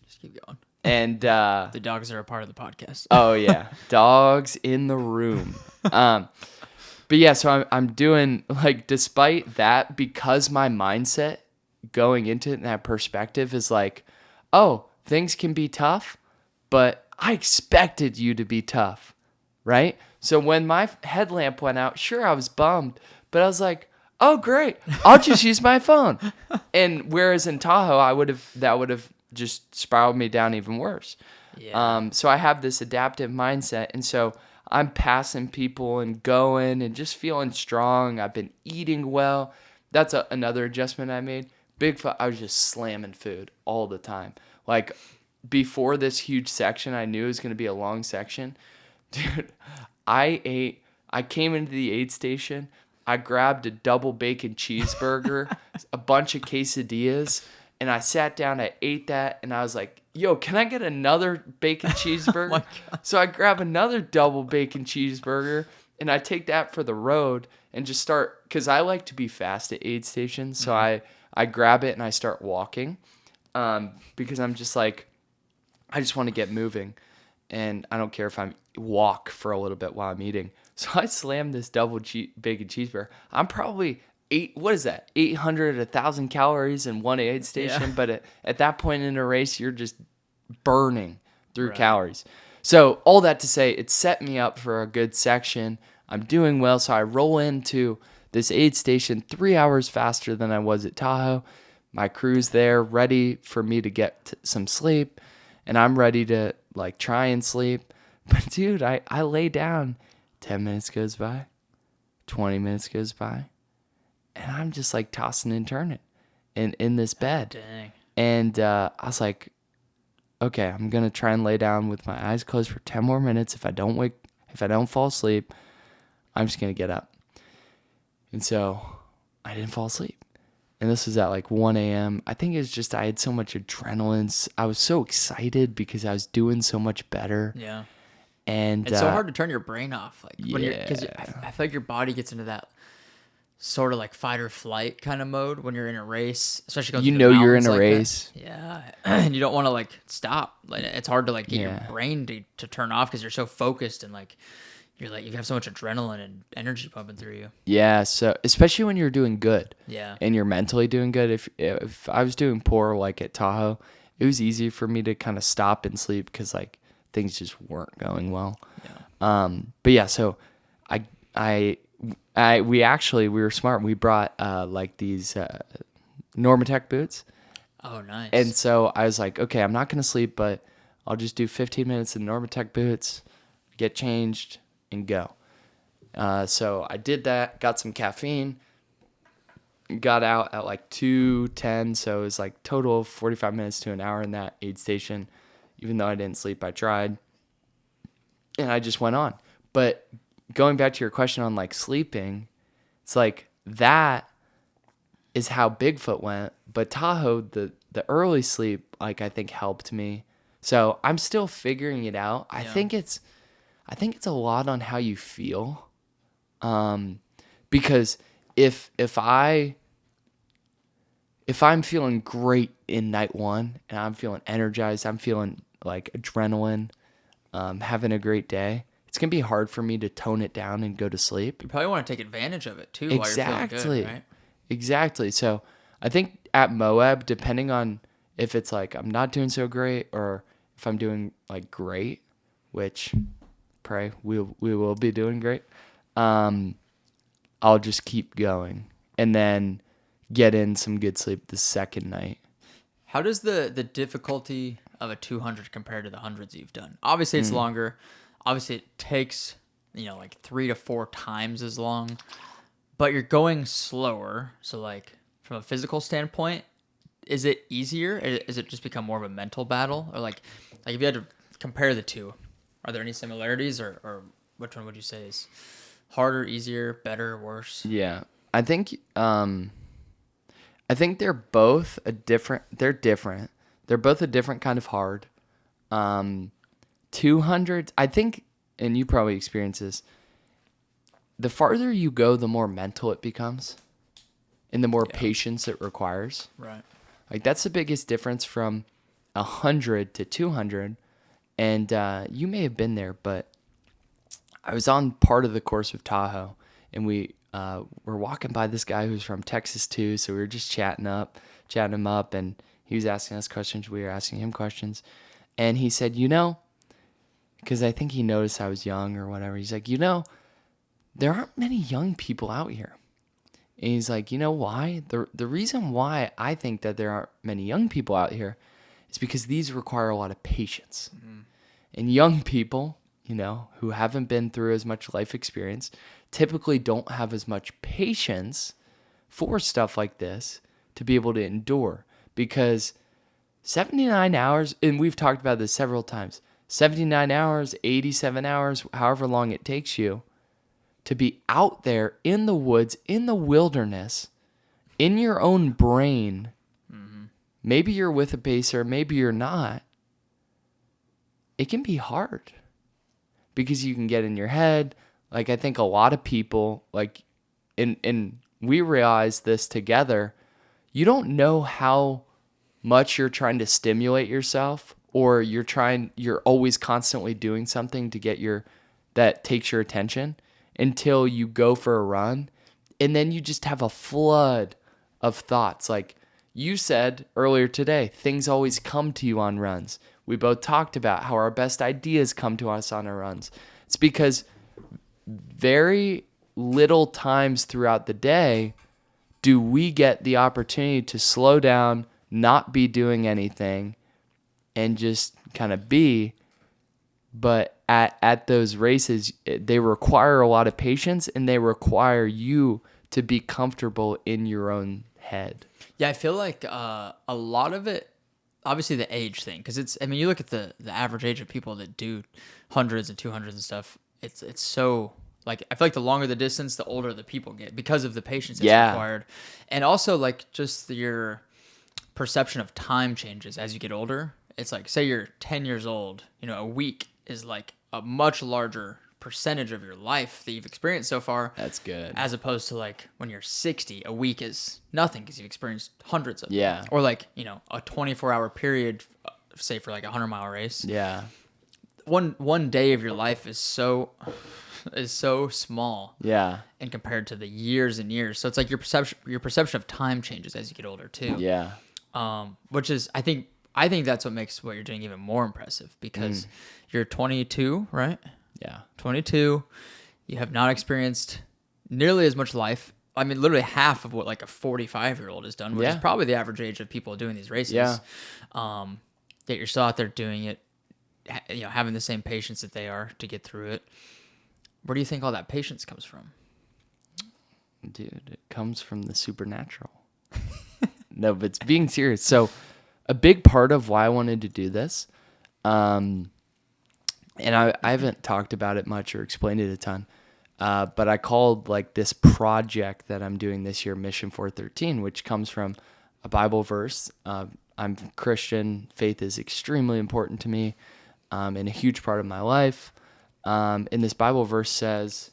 Just keep going. And the dogs are a part of the podcast. Oh yeah, dogs in the room. But yeah, so I'm doing, like, despite that, because my mindset going into it in that perspective is like, oh, things can be tough, but I expected you to be tough, right? So when my headlamp went out, sure, I was bummed, but I was like, oh great, I'll just use my phone. And whereas in Tahoe, that would have just spiraled me down even worse. Yeah. So I have this adaptive mindset, and so I'm passing people and going and just feeling strong. I've been eating well. That's another adjustment I made. Bigfoot, I was just slamming food all the time. Like, before this huge section, I knew it was going to be a long section. Dude, I came into the aid station. I grabbed a double bacon cheeseburger, a bunch of quesadillas, and I sat down, I ate that, and I was like, yo, can I get another bacon cheeseburger? So I grab another double bacon cheeseburger, and I take that for the road and just start, because I like to be fast at aid stations, so I grab it and I start walking, because I'm just like, I just want to get moving, and I don't care if I walk for a little bit while I'm eating. So I slammed this double bacon cheeseburger. I'm probably 800, 1,000 calories in one aid station. Yeah. But at that point in a race, you're just burning through calories. So all that to say, it set me up for a good section. I'm doing well. So I roll into this aid station 3 hours faster than I was at Tahoe. My crew's there ready for me to get some sleep. And I'm ready to like try and sleep. But dude, I lay down. 10 minutes goes by. 20 minutes goes by. And I'm just like tossing and turning in this bed. Dang. And I was like, okay, I'm going to try and lay down with my eyes closed for 10 more minutes. If I don't fall asleep, I'm just going to get up. And so I didn't fall asleep. And this was at like 1 a.m. I think it was just I had so much adrenaline. I was so excited because I was doing so much better. Yeah. And it's so hard to turn your brain off. Like, when because I feel like your body gets into that sort of like fight or flight kind of mode when you're in a race, especially going through the mountains you're in a like race. That. Yeah. And you don't want to like stop. Like, it's hard to like get your brain to turn off because you're so focused and like you're like you have so much adrenaline and energy pumping through you. Yeah, so especially when you're doing good. Yeah. And you're mentally doing good. If I was doing poor like at Tahoe, it was easy for me to kind of stop and sleep because like things just weren't going well. Yeah. But yeah, so we were smart. We brought like these Normatec boots. Oh, nice. And so I was like, okay, I'm not going to sleep, but I'll just do 15 minutes in Normatec boots, get changed, and go. So I did that, got some caffeine, got out at like 2:10, so it was like total of 45 minutes to an hour in that aid station. Even though I didn't sleep, I tried. And I just went on. But going back to your question on like sleeping, it's like that is how Bigfoot went. But Tahoe, the early sleep, like I think helped me. So I'm still figuring it out. I think it's a lot on how you feel. Because if I'm feeling great in night one and I'm feeling energized, I'm feeling like adrenaline, having a great day, it's going to be hard for me to tone it down and go to sleep. You probably want to take advantage of it too. Exactly. While you're feeling good, right? Exactly. So I think at Moab, depending on if it's like I'm not doing so great or if I'm doing like great, which pray we will be doing great, I'll just keep going and then get in some good sleep the second night. How does the difficulty of a 200 compare to the hundreds you've done? Obviously, it's longer. Obviously, it takes like 3 to 4 times as long, but you're going slower. So, like from a physical standpoint, is it easier? Is it just become more of a mental battle, or like if you had to compare the two, are there any similarities, or which one would you say is harder, easier, better, worse? Yeah, I think they're both different. They're both a different kind of hard. 200, I think, and you probably experience this, the farther you go, the more mental it becomes and the more patience it requires. Right. Like that's the biggest difference from 100 to 200. And you may have been there, but I was on part of the course with Tahoe, and we were walking by this guy who's from Texas too. So we were just chatting him up, and he was asking us questions. We were asking him questions, and he said, because I think he noticed I was young or whatever. He's like, there aren't many young people out here. And he's like, you know why? The reason why I think that there aren't many young people out here is because these require a lot of patience. Mm-hmm. And young people, who haven't been through as much life experience, typically don't have as much patience for stuff like this to be able to endure. Because 79 hours, and we've talked about this several times, 79 hours, 87 hours, however long it takes you to be out there in the woods, in the wilderness, in your own brain. Mm-hmm. Maybe you're with a pacer, maybe you're not. It can be hard because you can get in your head. Like I think a lot of people, like, and we realize this together, you don't know how much you're trying to stimulate yourself, or you're always constantly doing something to get that takes your attention until you go for a run. And then you just have a flood of thoughts. Like you said earlier today, things always come to you on runs. We both talked about how our best ideas come to us on our runs. It's because very little times throughout the day do we get the opportunity to slow down, not be doing anything, and just kind of be. But at those races, they require a lot of patience, and they require you to be comfortable in your own head. Yeah, I feel like a lot of it, obviously the age thing, because you look at the average age of people that do hundreds and 200s and stuff, it's so, like, I feel like the longer the distance, the older the people get because of the patience that's required. And also, like, just your perception of time changes as you get older. It's like, say you're 10 years old, a week is like a much larger percentage of your life that you've experienced so far. That's good. As opposed to like when you're 60, a week is nothing because you've experienced hundreds of them. Yeah. Or like, a 24-hour period, say for like a 100-mile race. Yeah. One day of your life is so small. Yeah. And compared to the years and years. So it's like your perception of time changes as you get older too. Yeah. Which is, I think, I think that's what makes what you're doing even more impressive, because you're 22, right? Yeah. 22. You have not experienced nearly as much life. I mean, literally half of what like a 45-year-old has done, which is probably the average age of people doing these races. Yeah. That you're still out there doing it, having the same patience that they are to get through it. Where do you think all that patience comes from? Dude, it comes from the supernatural. No, but it's being serious. So a big part of why I wanted to do this, and I haven't talked about it much or explained it a ton, but I called like this project that I'm doing this year Mission 413, which comes from a Bible verse. I'm Christian. Faith is extremely important to me, and a huge part of my life. And this Bible verse says,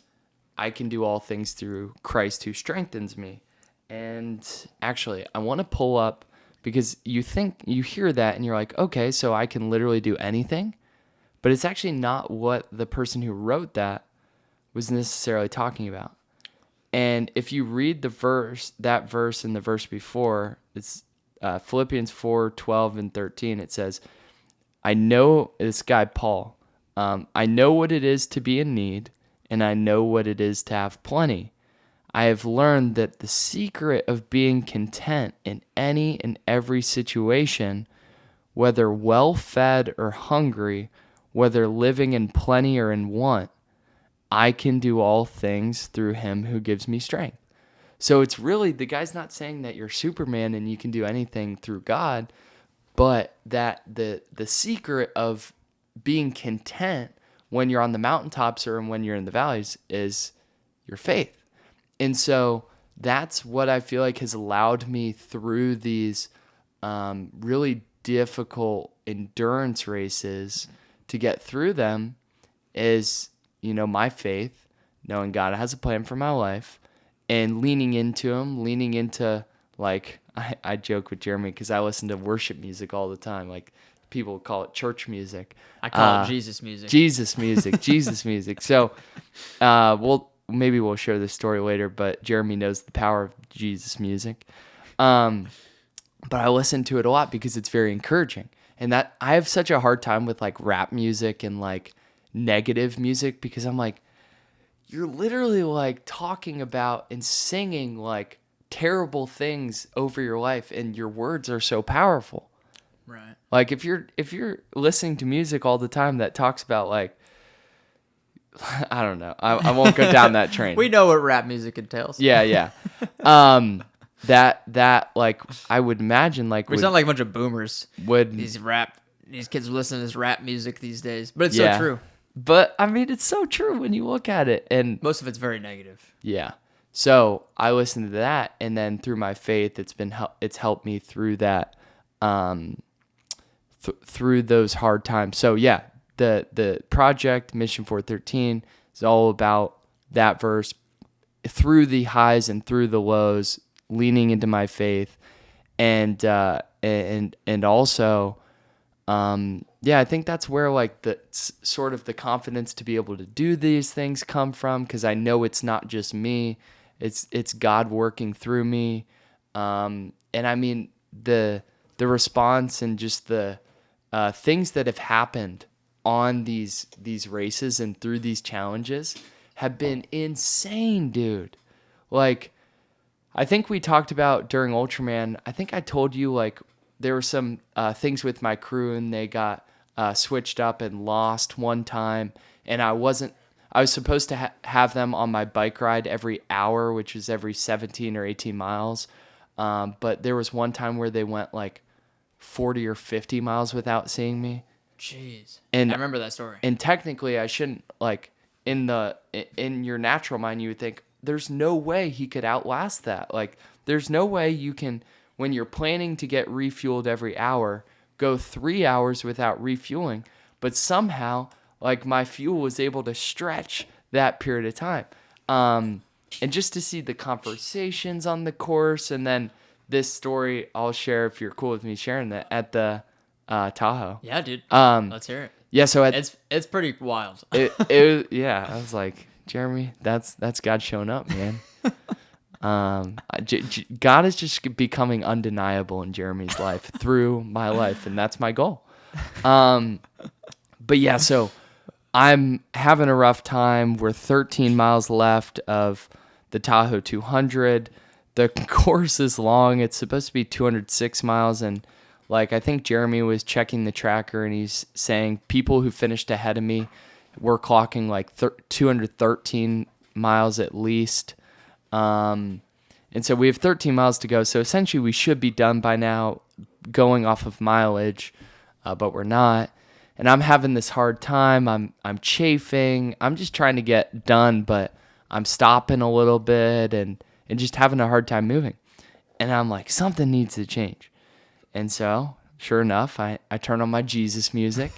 I can do all things through Christ who strengthens me. And actually, I want to pull up, because you hear that and you're like, okay, so I can literally do anything. But it's actually not what the person who wrote that was necessarily talking about. And if you read that verse and the verse before, it's Philippians 4:12 and 13. It says, I know, this guy Paul, I know what it is to be in need, and I know what it is to have plenty. I have learned that the secret of being content in any and every situation, whether well-fed or hungry, whether living in plenty or in want, I can do all things through him who gives me strength. So it's really, the guy's not saying that you're Superman and you can do anything through God, but that the secret of being content when you're on the mountaintops or when you're in the valleys is your faith. And so that's what I feel like has allowed me through these really difficult endurance races to get through them is, my faith, knowing God has a plan for my life, and leaning into him, like, I joke with Jeremy because I listen to worship music all the time. Like, people call it church music. I call it Jesus music. Jesus music. So maybe we'll share this story later, but Jeremy knows the power of Jesus music. But I listen to it a lot because it's very encouraging. And that I have such a hard time with like rap music and like negative music, because I'm like, you're literally like talking about and singing like terrible things over your life, and your words are so powerful. Right. Like if you're listening to music all the time that talks about like, I don't know. I won't go down that train. We know what rap music entails. Yeah. That like I would imagine like we sound like a bunch of boomers. These kids listen to this rap music these days, but it's so true. But I mean, it's so true when you look at it, and most of it's very negative. Yeah. So I listened to that, and then through my faith, it's helped me through that, through those hard times. So yeah. The project Mission 413 is all about that verse, through the highs and through the lows, leaning into my faith, and also, I think that's where like the sort of the confidence to be able to do these things come from, because I know it's not just me, it's God working through me, and I mean the response and just the things that have happened on these races and through these challenges have been insane, dude. Like, I think we talked about during Ultraman, I think I told you, like, there were some things with my crew, and they got switched up and lost one time, and I was supposed to have them on my bike ride every hour, which is every 17 or 18 miles, but there was one time where they went, like, 40 or 50 miles without seeing me. Jeez. And I remember that story. And technically I shouldn't, like, in your natural mind, you would think there's no way he could outlast that. Like, there's no way you can, when you're planning to get refueled every hour, go 3 hours without refueling. But somehow, like, my fuel was able to stretch that period of time. And just to see the conversations on the course, and then this story I'll share if you're cool with me sharing that at the Tahoe. Yeah, dude. Let's hear it. Yeah, so it's pretty wild. it I was like, Jeremy, that's God showing up, man. God is just becoming undeniable in Jeremy's life through my life, and that's my goal. But yeah, so I'm having a rough time. We're 13 miles left of the Tahoe 200. The course is long. It's supposed to be 206 miles, and I think Jeremy was checking the tracker, and he's saying people who finished ahead of me were clocking 213 miles at least. And so we have 13 miles to go. So essentially we should be done by now going off of mileage, but we're not. And I'm having this hard time. I'm chafing. I'm just trying to get done, but I'm stopping a little bit and just having a hard time moving. And I'm like, something needs to change. And so, sure enough, I turn on my Jesus music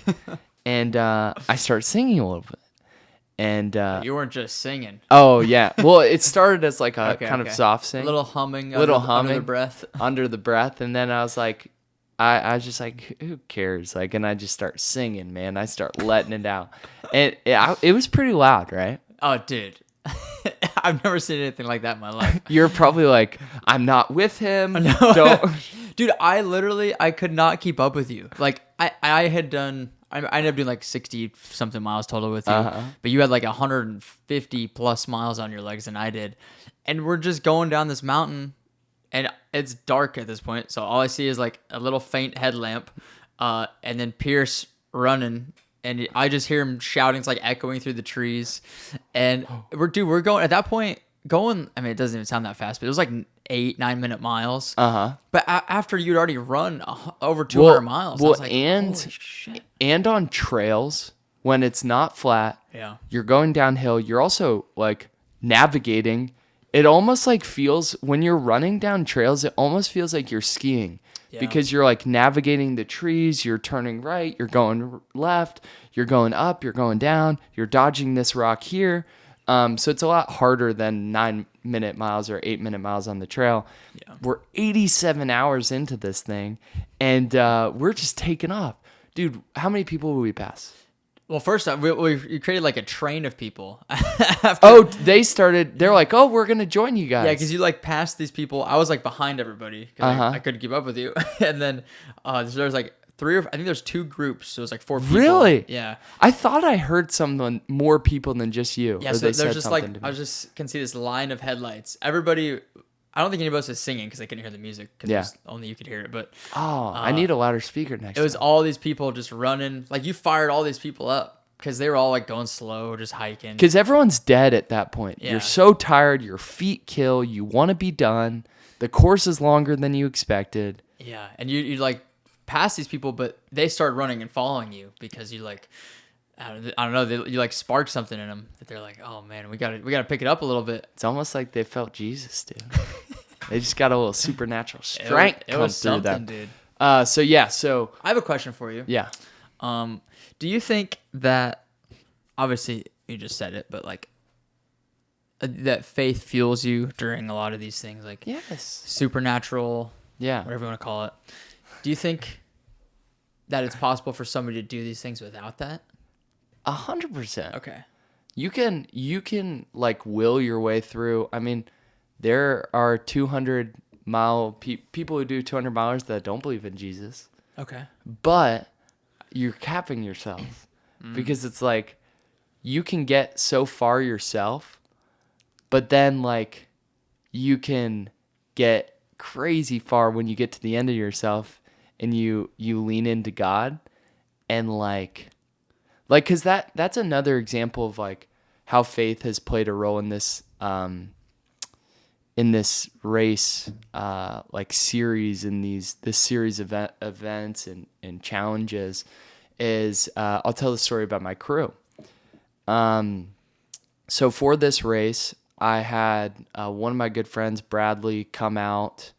and I start singing a little bit. And you weren't just singing. Oh yeah. Well, it started as like a kind of soft sing. A little humming. Under the breath. Under the breath. And then I was like, I was just like, who cares? And I just start singing, man. I start letting it out. And it was pretty loud, right? Oh, dude. I've never seen anything like that in my life. You're probably like, I'm not with him. No. Don't. Dude, I could not keep up with you. I ended up doing 60 something miles total with you, but you had 150 plus miles on your legs than I did. And we're just going down this mountain and it's dark at this point. So all I see is a little faint headlamp, and then Pierce running. And I just hear him shouting. It's echoing through the trees. And we're going at that point I mean, it doesn't even sound that fast, but it was 8-9 minute miles. But after you'd already run over 200 miles, I was like, holy shit. And on trails when it's not flat, you're going downhill. You're also navigating. It almost feels when you're running down trails, it almost feels like you're skiing. Yeah. Because you're navigating the trees, you're turning right, you're going left, you're going up, you're going down, you're dodging this rock here. So it's a lot harder than 9-minute miles or 8-minute miles on the trail. Yeah. We're 87 hours into this thing, and we're just taking off. Dude, how many people will we pass? Well, first off, we created a train of people. They're like, oh, we're going to join you guys. Yeah, because you passed these people. I was behind everybody because I couldn't keep up with you. And then there's I think there's 2 groups, so it was 4 people. Really? Yeah. I thought I heard more people than just you. Yeah, so there's just I can see this line of headlights. Everybody, I don't think anybody else was singing because they couldn't hear the music because only you could hear it. But I need a louder speaker next time. It was all these people just running. You fired all these people up because they were all going slow, just hiking. Because everyone's dead at that point. Yeah. You're so tired, your feet kill, you want to be done. The course is longer than you expected. Yeah, and you pass these people, but they start running and following you because you I don't know, you sparked something in them that they're like, oh man, we gotta pick it up a little bit. It's almost like they felt Jesus, dude. They just got a little supernatural strength come through them, dude. So I have a question for you. Yeah. Do you think that, obviously you just said it, but that faith fuels you during a lot of these things, yes, supernatural, whatever you want to call it? Do you think that it's possible for somebody to do these things without that? 100%. Okay. You can will your way through. I mean, there are 200-mile people who do 200 miles that don't believe in Jesus. Okay. But you're capping yourself because it's you can get so far yourself, but then you can get crazy far when you get to the end of yourself and you lean into God and because that's another example of how faith has played a role in this race series, in this series of events and challenges is I'll tell the story about my crew. So for this race, I had one of my good friends, Bradley, come out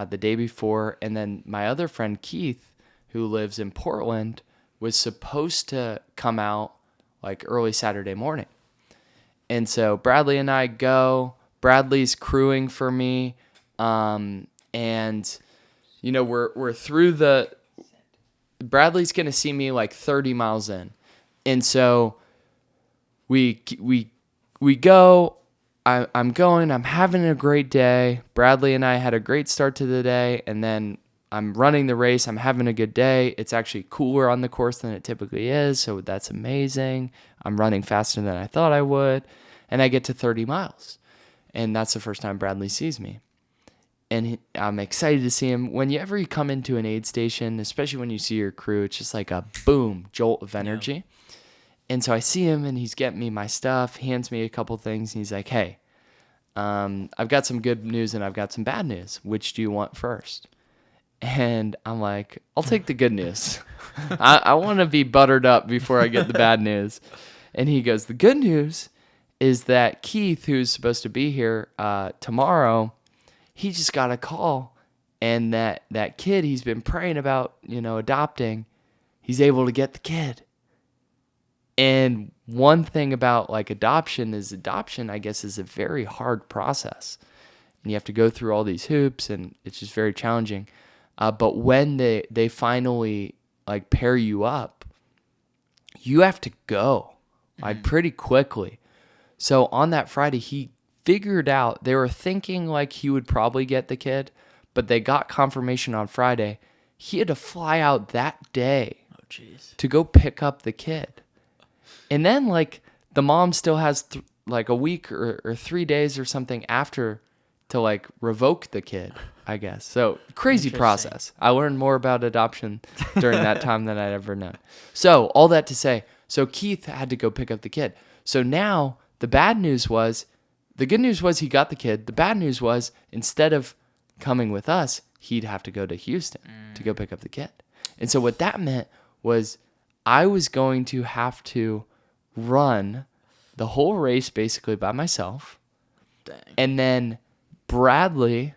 the day before, and then my other friend, Keith, who lives in Portland, was supposed to come out early Saturday morning. And so Bradley and I go. Bradley's crewing for me, and we're through Bradley's gonna see me 30 miles in, and so we go. I'm going, I'm having a great day. Bradley and I had a great start to the day, and then I'm running the race. I'm having a good day. It's actually cooler on the course than it typically is, so that's amazing. I'm running faster than I thought I would, and I get to 30 miles, and that's the first time Bradley sees me. And I'm excited to see him. Whenever you come into an aid station, especially when you see your crew, it's just like a boom, jolt of energy. Yeah. And so I see him, and he's getting me my stuff, hands me a couple things, and he's like, hey, I've got some good news and I've got some bad news. Which do you want first? And I'm like, I'll take the good news. I want to be buttered up before I get the bad news. And he goes, the good news is that Keith, who's supposed to be here tomorrow, he just got a call, and that kid he's been praying about, adopting, he's able to get the kid. And one thing about like adoption, I guess, is a very hard process. And you have to go through all these hoops, and it's just very challenging. But when they finally like pair you up, you have to go like pretty quickly. So on that Friday, he figured out, they were thinking like he would probably get the kid, but they got confirmation on Friday. He had to fly out that day to go pick up the kid. And then like the mom still has like a week or 3 days or something after to like revoke the kid, I guess. So crazy process. I learned more about adoption during that time than I'd ever known. So all that to say, so Keith had to go pick up the kid. So now the good news was he got the kid. The bad news was instead of coming with us, he'd have to go to Houston to go pick up the kid. And so what that meant was I was going to have to run the whole race basically by myself. Dang. And then Bradley,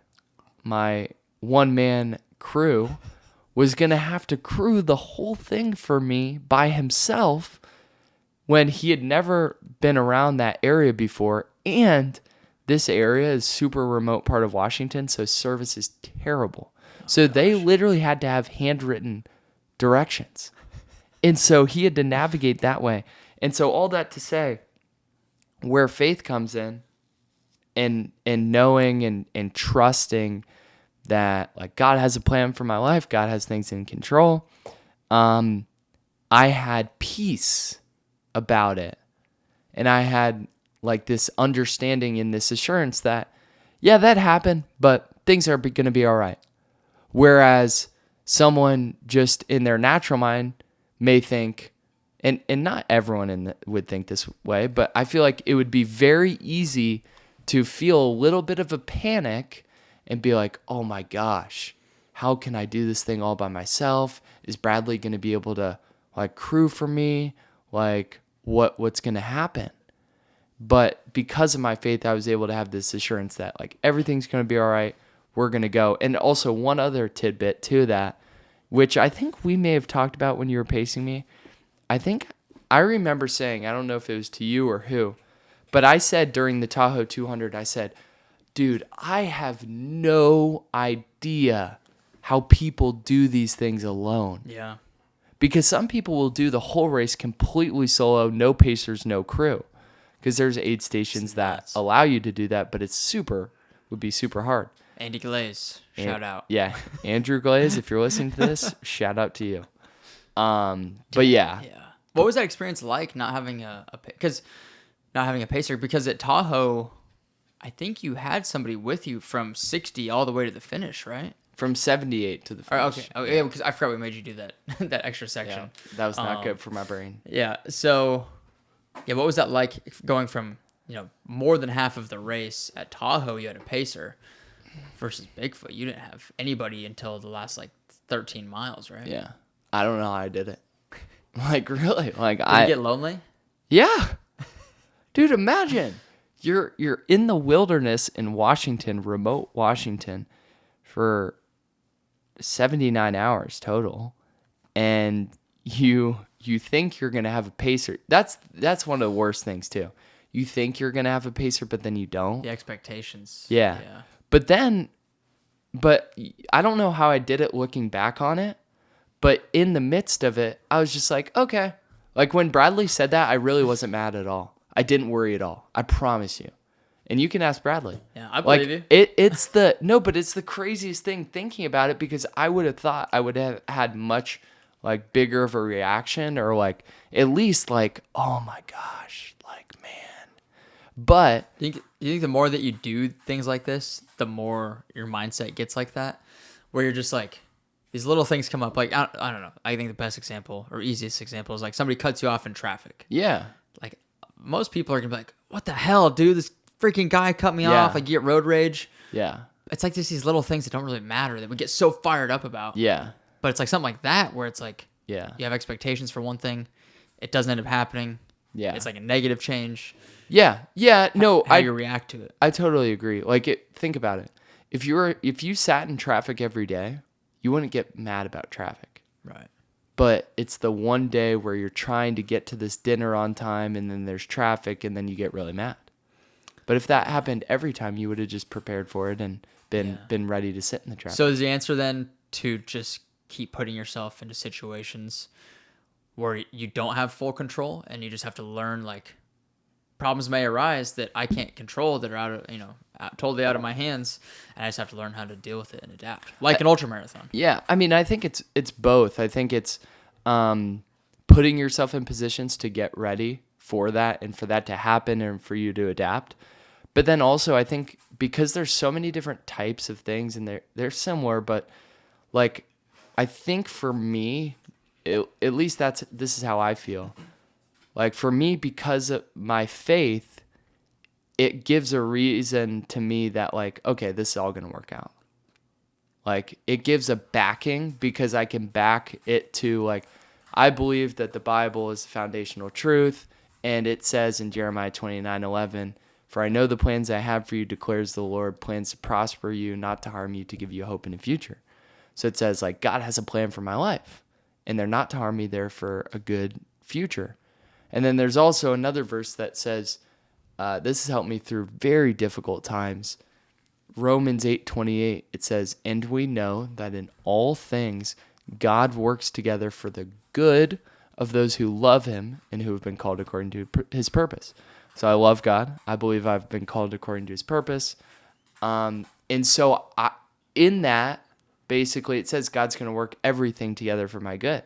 my one-man crew, was going to have to crew the whole thing for me by himself when he had never been around that area before. And this area is super remote part of Washington, so service is terrible. So they literally had to have handwritten directions. And so he had to navigate that way. And so all that to say, where faith comes in and knowing and trusting that like God has a plan for my life, God has things in control, I had peace about it. And I had like this understanding and this assurance that, yeah, that happened, but things are going to be all right. Whereas someone just in their natural mind may think, and not everyone would think this way, but I feel like it would be very easy to feel a little bit of a panic and be like, oh my gosh, how can I do this thing all by myself? Is Bradley going to be able to like crew for me? Like what's going to happen? But because of my faith, I was able to have this assurance that like everything's going to be all right. We're going to go. And also one other tidbit to that, which I think we may have talked about when you were pacing me. I think I remember saying, I don't know if it was to you or who, but I said during the Tahoe 200, I said, dude, I have no idea how people do these things alone. Yeah. Because some people will do the whole race completely solo, no pacers, no crew. Because there's aid stations that allow you to do that, but would be super hard. Andy Glaze, shout out. Yeah, Andrew Glaze, if you're listening to this, shout out to you. But yeah. What was that experience like not having a pacer? Because at Tahoe, I think you had somebody with you from 60 all the way to the finish, right? From 78 to the finish. Okay. Oh, yeah, because I forgot we made you do that that extra section. Yeah, that was not good for my brain. Yeah. So, yeah, what was that like going from more than half of the race at Tahoe? You had a pacer versus Bigfoot. You didn't have anybody until the last like 13 miles, right? Yeah. I don't know how I did it. Like really? Like Did you get lonely? Yeah. Dude, imagine you're in the wilderness in Washington, remote Washington, for 79 hours total, and you think you're gonna have a pacer. That's one of the worst things too. You think you're gonna have a pacer, but then you don't. The expectations. Yeah. But I don't know how I did it looking back on it. But in the midst of it, I was just like, okay. Like when Bradley said that, I really wasn't mad at all. I didn't worry at all. I promise you. And you can ask Bradley. Yeah, I believe you. It's the craziest thing thinking about it, because I would have thought I would have had much like bigger of a reaction, or like at least like, oh my gosh, like, man. But You think the more that you do things like this, the more your mindset gets like that, where you're just like, these little things come up. Like, I don't know. I think the best example or easiest example is like somebody cuts you off in traffic. yeah, Like, most people are going to be like, what the hell, dude? This freaking guy cut me off. Like, you get road rage. yeah, It's like just these little things that don't really matter that we get so fired up about. yeah, But it's like something like that where it's like, yeah, you have expectations for one thing. It doesn't end up happening. yeah. It's like a negative change. Yeah, yeah. No, How you react to it. I totally agree. Like, think about it. If you sat in traffic every day, you wouldn't get mad about traffic. Right. But it's the one day where you're trying to get to this dinner on time, and then there's traffic, and then you get really mad. But if that happened every time, you would have just prepared for it and been ready to sit in the traffic. So is the answer then to just keep putting yourself into situations where you don't have full control, and you just have to learn, like, problems may arise that I can't control, that are out of, totally out of my hands, and I just have to learn how to deal with it and adapt, like an ultramarathon. Yeah, I mean, I think it's both. I think it's putting yourself in positions to get ready for that, and for that to happen, and for you to adapt. But then also, I think because there's so many different types of things, and they're similar, but like, I think for me, at least this is how I feel. Like, for me, because of my faith, it gives a reason to me that, like, okay, this is all going to work out. Like, it gives a backing, because I can back it to, like, I believe that the Bible is foundational truth, and it says in Jeremiah 29:11, "For I know the plans I have for you, declares the Lord, plans to prosper you, not to harm you, to give you a hope in the future." So it says, like, God has a plan for my life, and they're not to harm me, they're for a good future. And then there's also another verse that says, this has helped me through very difficult times. Romans 8:28, it says, "And we know that in all things God works together for the good of those who love him and who have been called according to his purpose." So I love God. I believe I've been called according to his purpose. And so in that, basically, it says God's going to work everything together for my good.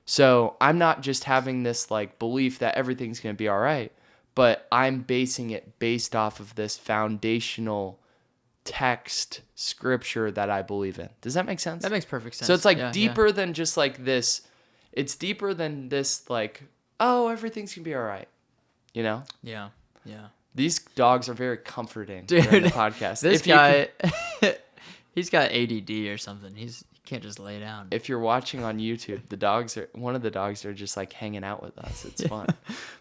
So I'm not just having this like belief that everything's going to be all right, but I'm basing it based off of this foundational text scripture that I believe in. Does that make sense? That makes perfect sense. So it's like deeper than just like this. It's deeper than this, like, oh, everything's going to be all right. You know? Yeah. Yeah. These dogs are very comforting Dude, during the podcast. This guy, he's got ADD or something. He can't just lay down. If you're watching on YouTube, one of the dogs are just like hanging out with us. It's fun.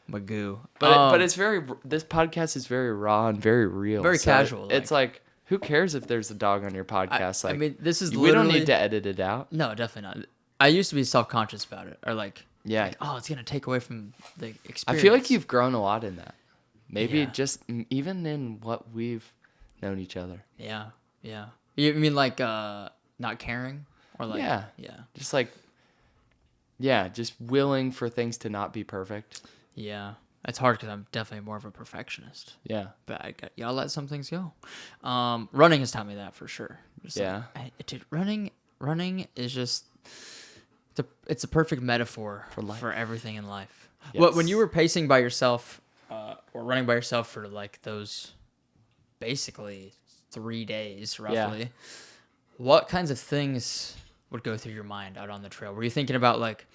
Magoo. But this podcast is very raw and very real. Very casual. It's like, who cares if there's a dog on your podcast? I mean, this is we don't need to edit it out. No, definitely not. I used to be self-conscious about it, or like, yeah, oh, it's gonna take away from the experience. I feel like you've grown a lot in that. Maybe Yeah. just even in what we've known each other. Yeah, yeah. You mean like not caring, or like yeah, just like just willing for things to not be perfect. Yeah, it's hard because I'm definitely more of a perfectionist. Yeah, but I gotta let some things go. Running has taught me that for sure. Just dude, running is just it's a perfect metaphor for life, for everything in life. Yes. When you were pacing by yourself or running by yourself for like those basically 3 days roughly, what kinds of things would go through your mind out on the trail? Were you thinking about like,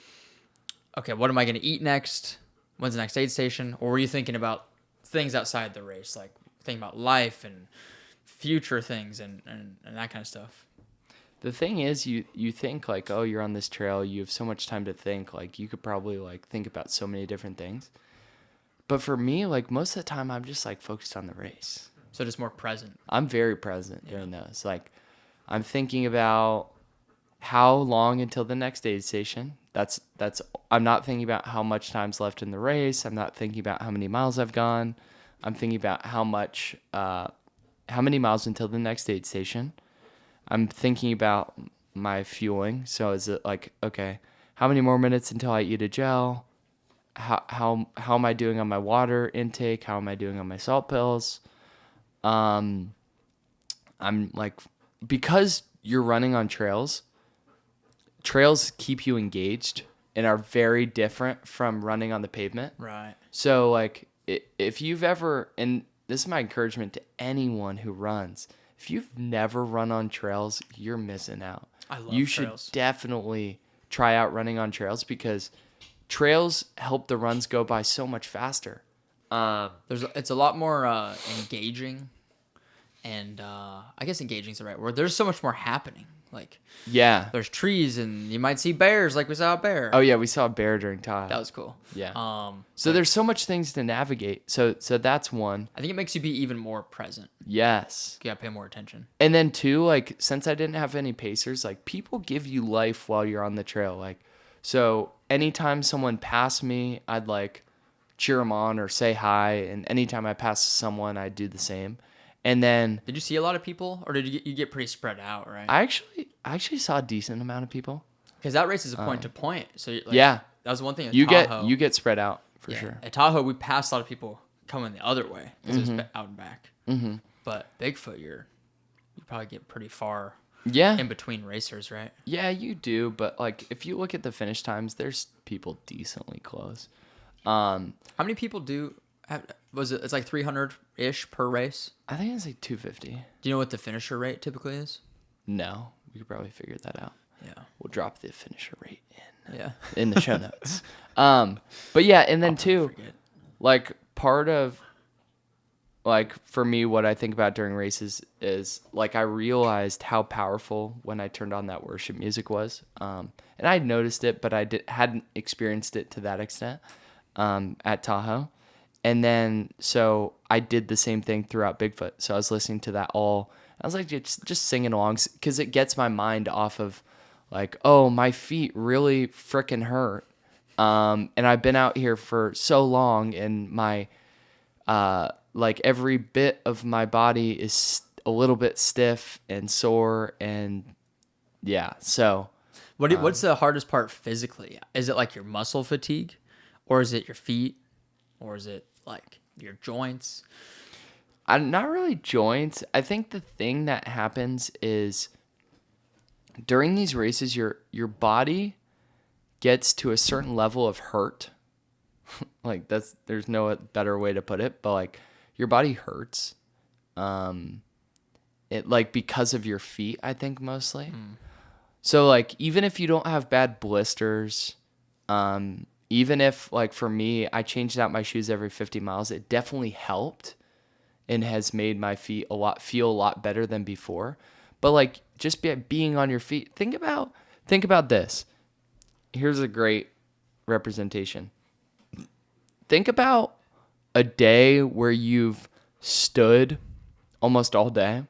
okay, what am I going to eat next? When's the next aid station? Or were you thinking about things outside the race, like thinking about life and future things and that kind of stuff? The thing is, you think like, oh, you're on this trail, you have so much time to think, like you could probably like think about so many different things. But for me, like most of the time, I'm just like focused on the race. So just more present. I'm very present during those. Like I'm thinking about how long until the next aid station. That's. I'm not thinking about how much time's left in the race. I'm not thinking about how many miles I've gone. I'm thinking about how many miles until the next aid station. I'm thinking about my fueling. So is it like, okay, how many more minutes until I eat a gel? How am I doing on my water intake? How am I doing on my salt pills? I'm like, because you're running on trails keep you engaged and are very different from running on the pavement. Right. So like if you've ever, and this is my encouragement to anyone who runs, if you've never run on trails, you're missing out. I love You trails. should definitely try out running on trails because trails help the runs go by so much faster. It's a lot more engaging, and I guess engaging is the right word. There's so much more happening. Like, Yeah. there's trees, and you might see bears, like we saw a bear. Oh yeah, we saw a bear during Tahoe. That was cool. Yeah. So there's so much things to navigate. So that's one. I think it makes you be even more present. Yes. You gotta pay more attention. And then two, like, since I didn't have any pacers, like, people give you life while you're on the trail. Like, so anytime someone passed me, I'd like cheer them on or say hi. And anytime I pass someone, I'd do the same. And then Did you see a lot of people, or did you get pretty spread out? Right. I actually saw a decent amount of people. Because that race is a point to point. So like, Yeah. that was one thing. At You Tahoe. get spread out for sure. At Tahoe, we passed a lot of people coming the other way because it's out and back. Mm-hmm. But Bigfoot, you probably get pretty far Yeah. in between racers, right? Yeah, you do. But like, if you look at the finish times, there's people decently close. How many people it's like 300-ish per race? I think it's like 250. Do you know what the finisher rate typically is? No, we could probably figure that out. Yeah. We'll drop the finisher rate in the show notes. But yeah, and then too, forget. like part of, like for me, what I think about during races is like I realized how powerful when I turned on that worship music was. And I noticed it, but I hadn't experienced it to that extent at Tahoe. And then, so I did the same thing throughout Bigfoot. So I was listening to that all. I was like, just singing along because it gets my mind off of like, oh, my feet really frickin' hurt. And I've been out here for so long and my, like every bit of my body is a little bit stiff and sore. And yeah, so. What's the hardest part physically? Is it like your muscle fatigue, or is it your feet, or is it like your joints? Not really joints. I think the thing that happens is during these races, your body gets to a certain level of hurt. Like there's no better way to put it, but like your body hurts. It like because of your feet, I think mostly. So like even if you don't have bad blisters, even if like for me, I changed out my shoes every 50 miles, it definitely helped and has made my feet feel a lot better than before. But like just being on your feet, think about this. Here's a great representation. Think about a day where you've stood almost all day,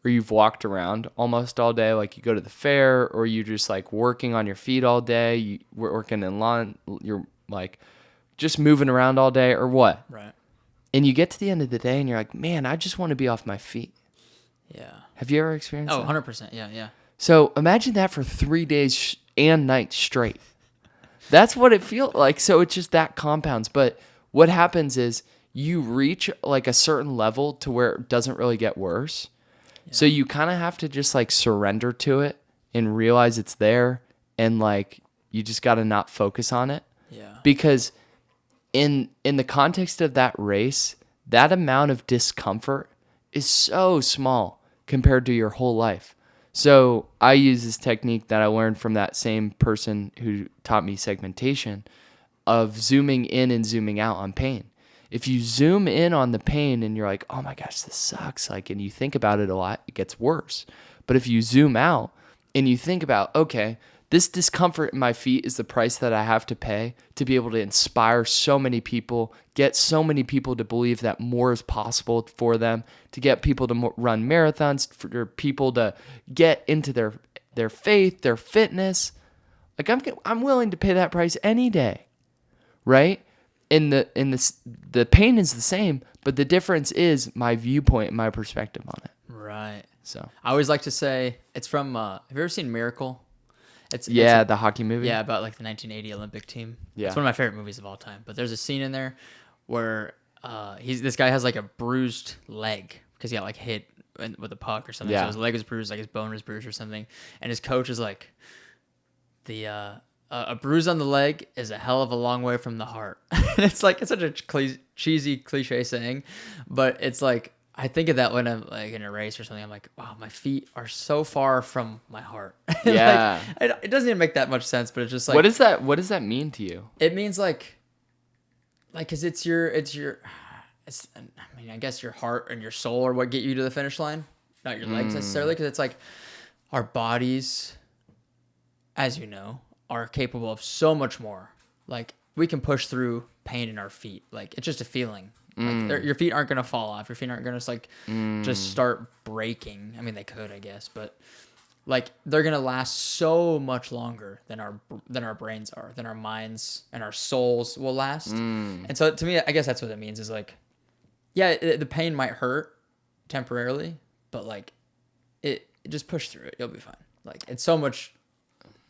or you've walked around almost all day, like you go to the fair, or you just like working on your feet all day, you were working in lawn, you're like just moving around all day, or what? Right. And you get to the end of the day and you're like, man, I just want to be off my feet. Yeah. Have you ever experienced that? 100%. Yeah. So imagine that for 3 days and nights straight. That's what it feels like. So it's just that compounds. But what happens is you reach like a certain level to where it doesn't really get worse. Yeah. So you kind of have to just like surrender to it and realize it's there. And like, you just got to not focus on it. Yeah. Because in the context of that race, that amount of discomfort is so small compared to your whole life. So I use this technique that I learned from that same person who taught me segmentation of zooming in and zooming out on pain. If you zoom in on the pain and you're like, oh my gosh, this sucks, like, and you think about it a lot, it gets worse. But if you zoom out and you think about, okay, this discomfort in my feet is the price that I have to pay to be able to inspire so many people, get so many people to believe that more is possible for them, to get people to run marathons, for people to get into their faith, their fitness. Like I'm willing to pay that price any day, right? And the pain is the same, but the difference is my viewpoint and my perspective on it. Right. So I always like to say it's from. Have you ever seen Miracle? It's the hockey movie. Yeah, about like the 1980 Olympic team. Yeah, it's one of my favorite movies of all time. But there's a scene in there where this guy has like a bruised leg because he got like hit with a puck or something. Yeah. So his leg was bruised, like his bone was bruised or something. And his coach is like, a bruise on the leg is a hell of a long way from the heart. It's like, it's such a cheesy cliche saying, but it's like, I think of that when I'm like in a race or something. I'm like, wow, my feet are so far from my heart. Yeah. Like, it doesn't even make that much sense, but it's just like, what does that mean to you? it means like, cause I mean, I guess your heart and your soul are what get you to the finish line, not your legs necessarily. Cause it's like our bodies, as you know, are capable of so much more. Like we can push through pain in our feet. Like it's just a feeling. Like your feet aren't gonna fall off. Your feet aren't gonna just start breaking. I mean, they could, I guess, but like they're gonna last so much longer than our brains are, than our minds and our souls will last. And so to me, I guess that's what it means. Is like, yeah, the pain might hurt temporarily, but like it just push through it. You'll be fine. Like it's so much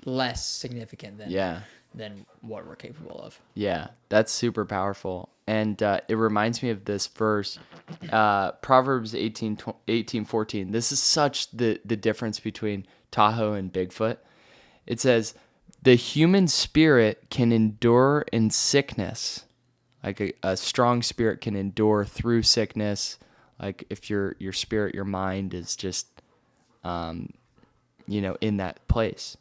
less significant than what we're capable of. Yeah, that's super powerful. And it reminds me of this verse, Proverbs 18:14. This is such the difference between Tahoe and Bigfoot. It says, the human spirit can endure in sickness. Like a strong spirit can endure through sickness. Like if your spirit, your mind is just, in that place.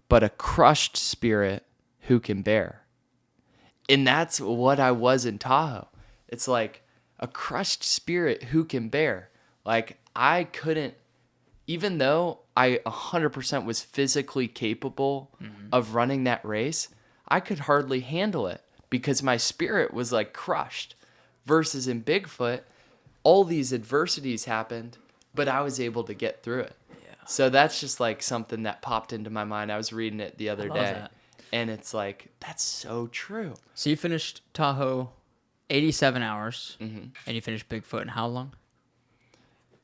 But a crushed spirit, who can bear? And that's what I was in Tahoe. It's like a crushed spirit, who can bear? Like I couldn't, even though I 100% was physically capable of running that race, I could hardly handle it because my spirit was like crushed. Versus in Bigfoot, all these adversities happened, but I was able to get through it. So that's just like something that popped into my mind. I was reading it the other day. That. And it's like, that's so true. So you finished Tahoe 87 hours, and you finished Bigfoot in how long?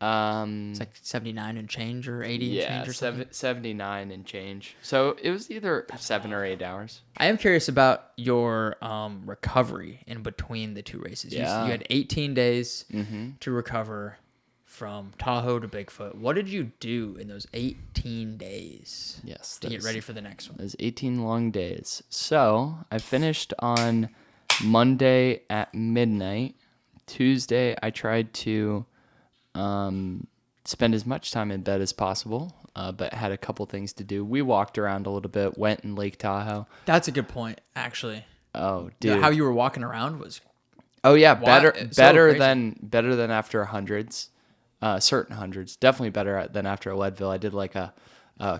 It's like 79 and change or 80 and change or something? 79 and change. So it was either 7 or 8 hours. I am curious about your recovery in between the two races. Yeah. You had 18 days to recover from Tahoe to Bigfoot. What did you do in those 18 days to get ready for the next one? It was 18 long days. So I finished on Monday at midnight. Tuesday, I tried to spend as much time in bed as possible, but had a couple things to do. We walked around a little bit, went in Lake Tahoe. That's a good point, actually. Oh, dude. How you were walking around was... Oh, yeah, better crazy. than after hundreds. Certain hundreds, definitely better than after Leadville. I did like a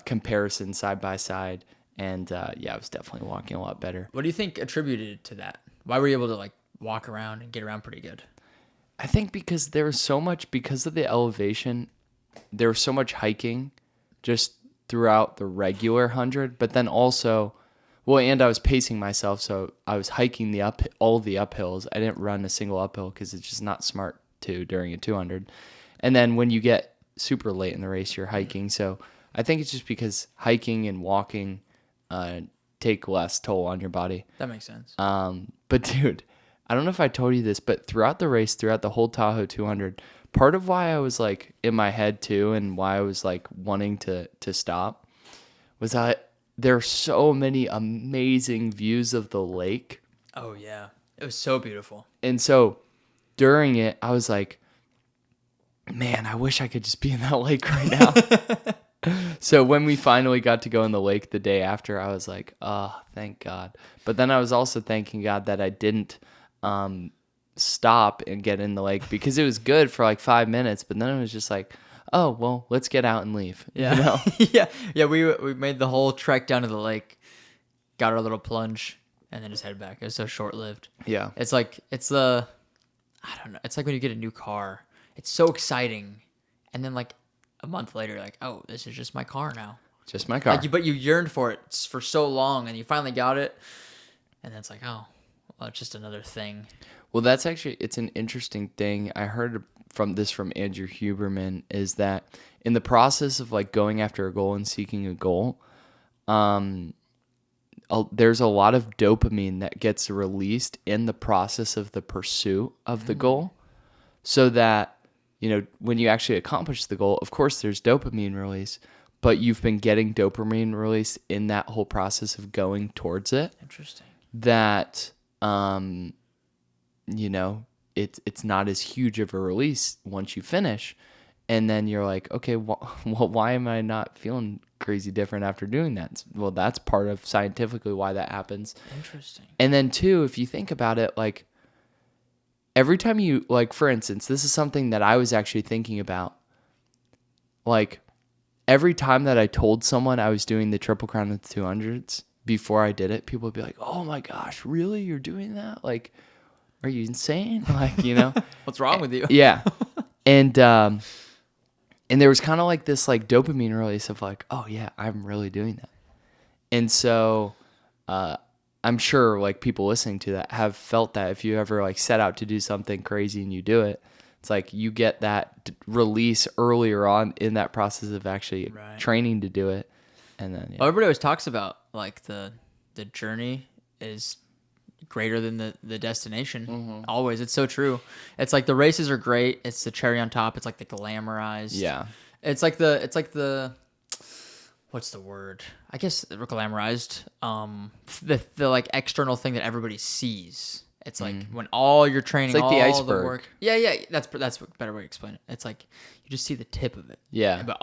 comparison side by side, and I was definitely walking a lot better. What do you think attributed to that? Why were you able to like walk around and get around pretty good? I think because there was so much, because of the elevation, there was so much hiking just throughout the regular 100, but then also, and I was pacing myself, so I was hiking all the uphills. I didn't run a single uphill because it's just not smart to during a 200. And then when you get super late in the race, you're hiking. So I think it's just because hiking and walking take less toll on your body. That makes sense. But dude, I don't know if I told you this, but throughout the race, throughout the whole Tahoe 200, part of why I was like in my head too, and why I was like wanting to stop, was that there are so many amazing views of the lake. Oh yeah, it was so beautiful. And so during it, I was like, man, I wish I could just be in that lake right now. So when we finally got to go in the lake the day after, I was like, oh, thank God. But then I was also thanking God that I didn't stop and get in the lake, because it was good for like 5 minutes, but then it was just like, oh, well, let's get out and leave. Yeah. You know? Yeah. We made the whole trek down to the lake, got our little plunge, and then just headed back. It was so short-lived. Yeah. It's like I don't know. It's like when you get a new car. It's so exciting, and then like a month later, you're like, oh, this is just my car now. Just my car. But you yearned for it for so long, and you finally got it, and then it's like, oh, well, it's just another thing. Well, it's an interesting thing. I heard from Andrew Huberman, is that in the process of like going after a goal and seeking a goal, there's a lot of dopamine that gets released in the process of the pursuit of the goal, so that when you actually accomplish the goal, of course there's dopamine release, but you've been getting dopamine release in that whole process of going towards it. Interesting. That, it's not as huge of a release once you finish. And then you're like, okay, well, why am I not feeling crazy different after doing that? Well, that's part of scientifically why that happens. Interesting. And then too, if you think about it, like every time you, like, for instance, this is something that I was actually thinking about. Like every time that I told someone I was doing the Triple Crown of the 200s before I did it, people would be like, oh my gosh, really? You're doing that? Like, are you insane? Like, What's wrong with you? Yeah. And there was kind of like this like dopamine release of like, oh yeah, I'm really doing that. And so I'm sure like people listening to that have felt that if you ever like set out to do something crazy and you do it, it's like you get that release earlier on in that process of actually training to do it. And then Well, everybody always talks about like the journey is greater than the destination. Mm-hmm. Always. It's so true. It's like the races are great. It's the cherry on top. It's like the glamorized. Yeah. It's like the what's the word? I guess glamorized. The like external thing that everybody sees. It's like when all your training, it's like all the iceberg. work. Yeah. That's a better way to explain it. It's like you just see the tip of it. Yeah. But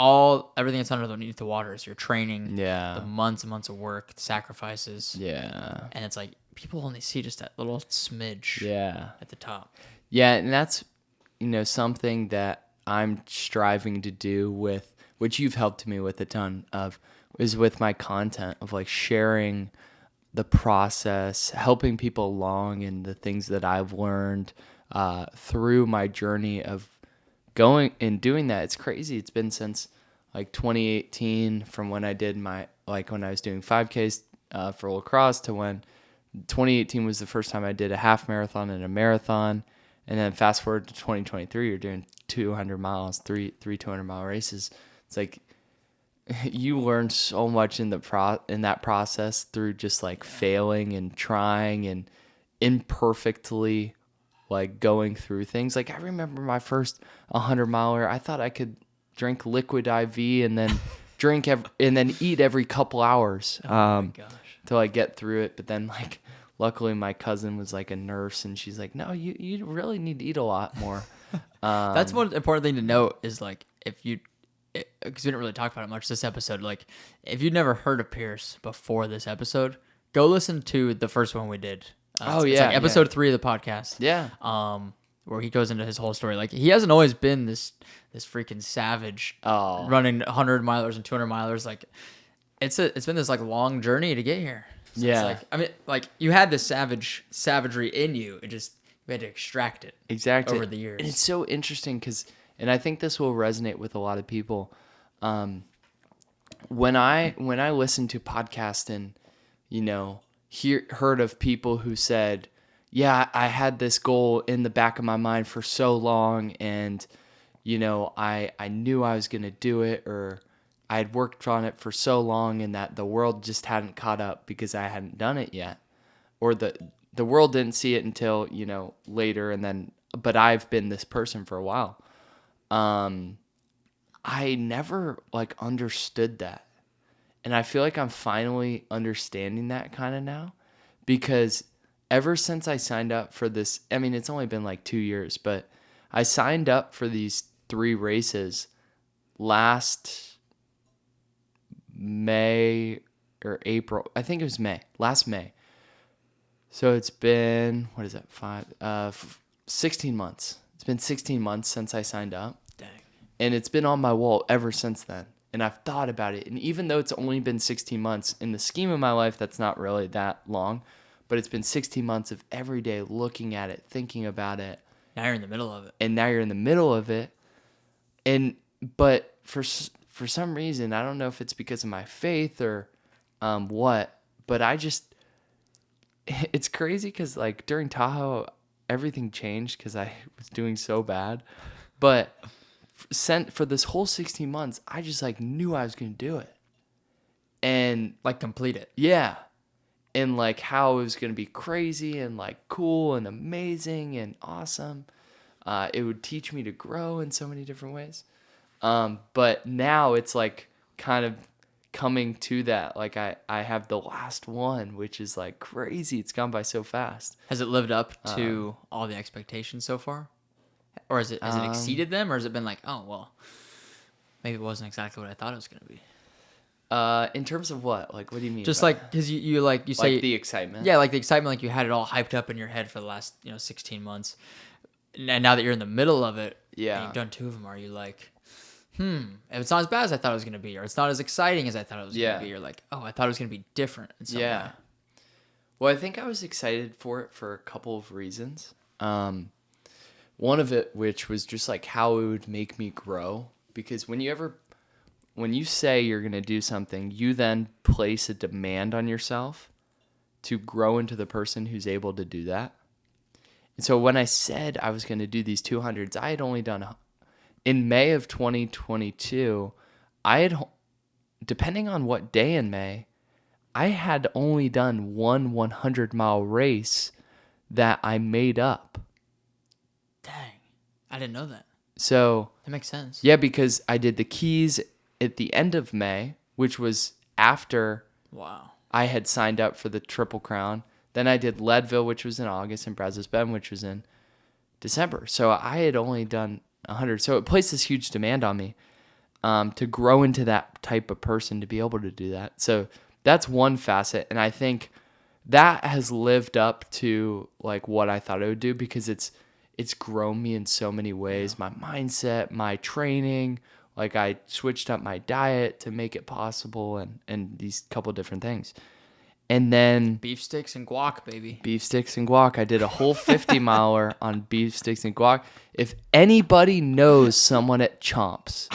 everything that's underneath the water is your training. Yeah. The months and months of work, the sacrifices. Yeah. And it's like people only see just that little smidge. Yeah. At the top. Yeah, and that's something that I'm striving to do with, which you've helped me with a ton of, is with my content of like sharing the process, helping people along in the things that I've learned through my journey of going and doing that. It's crazy. It's been since like 2018 from when I did when I was doing 5Ks for lacrosse to when 2018 was the first time I did a half marathon and a marathon. And then fast forward to 2023, you're doing 200 miles, three 200-mile races. It's like you learn so much in that process through just like failing and trying and imperfectly like going through things. Like I remember my first 100-miler, I thought I could drink liquid IV and then and then eat every couple hours my gosh. to like get through it. But then like luckily my cousin was like a nurse and she's like, no, you really need to eat a lot more. That's one important thing to note is like because we didn't really talk about it much this episode. Like if you'd never heard of Pierce before this episode, go listen to the first one we did. It's like episode 3 of the podcast. Yeah. Where he goes into his whole story. Like he hasn't always been this freaking savage running 100-milers and 200-milers. Like it's been this like long journey to get here. So yeah. It's like, I mean, like you had this savagery in you. We had to extract it exactly over the years. And it's so interesting because, and I think this will resonate with a lot of people. When I listen to podcasts and, heard of people who said, yeah, I had this goal in the back of my mind for so long and, I knew I was going to do it, or I had worked on it for so long and that the world just hadn't caught up because I hadn't done it yet, or the world didn't see it until, later. But I've been this person for a while. I never like understood that. And I feel like I'm finally understanding that kind of now, because ever since I signed up for this, I mean, it's only been like 2 years, but I signed up for these 3 races last May or April. I think it was last May. So it's been, 16 months. It's been 16 months since I signed up. Dang. And it's been on my wall ever since then. And I've thought about it. And even though it's only been 16 months, in the scheme of my life, that's not really that long. But it's been 16 months of every day looking at it, thinking about it. Now you're in the middle of it. And now you're in the middle of it. But for some reason, I don't know if it's because of my faith or what, but it's crazy because like during Tahoe, everything changed because I was doing so bad. But for this whole 16 months, I just like knew I was going to do it. And like complete it. Yeah. And like how it was going to be crazy and like cool and amazing and awesome. It would teach me to grow in so many different ways. But now it's like kind of coming to that. Like I have the last one, which is like crazy. It's gone by so fast. Has it lived up to all the expectations so far? Or has it exceeded them? Or has it been like, oh, well, maybe it wasn't exactly what I thought it was going to be? In terms of what? Like, what do you mean? Just like, because you say... Like the excitement? Yeah, like the excitement, like you had it all hyped up in your head for the last, 16 months. And now that you're in the middle of it, yeah, and you've done 2 of them, are you like, if it's not as bad as I thought it was going to be, or it's not as exciting as I thought it was going to be, you're like, oh, I thought it was going to be different in some way. Well, I think I was excited for it for a couple of reasons. One of it, which was just like how it would make me grow, because when you say you're going to do something, you then place a demand on yourself to grow into the person who's able to do that. And so when I said I was going to do these 200s, I had only done, in May of 2022, depending on what day in May, I had only done one 100-mile race that I made up. Dang. I didn't know that. So that makes sense. Yeah, because I did the Keys at the end of May, which was after I had signed up for the Triple Crown. Then I did Leadville, which was in August, and Brazos Bend, which was in December. So I had only done 100. So it placed this huge demand on me to grow into that type of person to be able to do that. So that's one facet, and I think that has lived up to like what I thought it would do, because it's grown me in so many ways. My mindset, my training, like I switched up my diet to make it possible, and these couple different things. And then beef sticks and guac, baby. Beef sticks and guac. I did a whole 50-miler on beef sticks and guac. If anybody knows someone at Chomps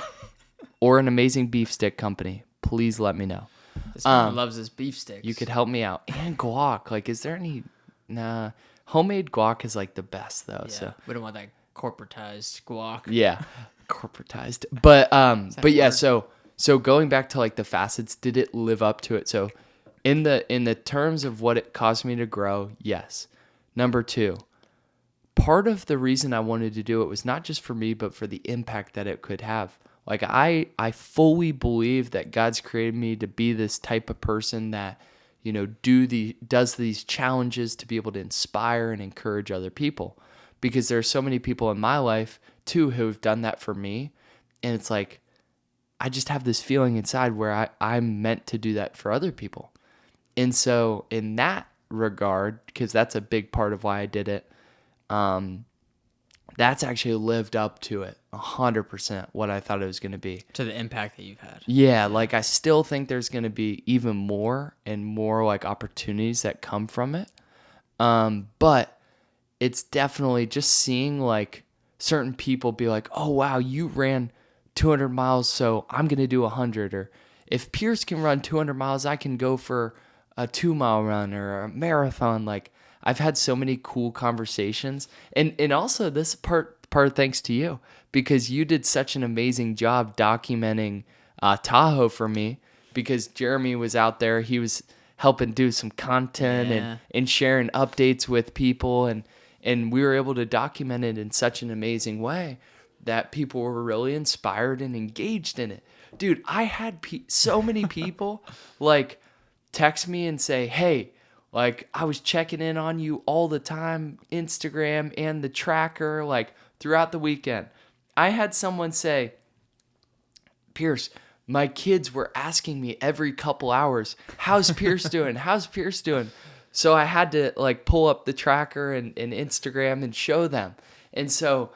or an amazing beef stick company, please let me know. This man loves his beef sticks. You could help me out. And guac. Like, is there any... Nah. Homemade guac is like the best, though. Yeah, so we don't want that corporatized guac. Yeah, corporatized. But yeah, so going back to like the facets, did it live up to it? So in the terms of what it caused me to grow, yes. Number 2, part of the reason I wanted to do it was not just for me, but for the impact that it could have. Like I fully believe that God's created me to be this type of person that, does these challenges to be able to inspire and encourage other people, because there are so many people in my life too who have done that for me. And it's like, I just have this feeling inside where I'm meant to do that for other people. And so in that regard, because that's a big part of why I did it, that's actually lived up to it 100%, what I thought it was going to be. To the impact that you've had. Yeah, like I still think there's going to be even more and more like opportunities that come from it. But it's definitely just seeing like certain people be like, oh, wow, you ran 200 miles, so I'm going to do 100. Or if Pierce can run 200 miles, I can go for a 2-mile run or a marathon. Like, I've had so many cool conversations, and also this part thanks to you, because you did such an amazing job documenting Tahoe for me, because Jeremy was out there, he was helping do some content and sharing updates with people, and we were able to document it in such an amazing way that people were really inspired and engaged in it. Dude, I had so many people like text me and say, hey, like, I was checking in on you all the time, Instagram and the tracker, like, throughout the weekend. I had someone say, Pierce, my kids were asking me every couple hours, how's Pierce doing? How's Pierce doing? So I had to, like, pull up the tracker and Instagram and show them. And so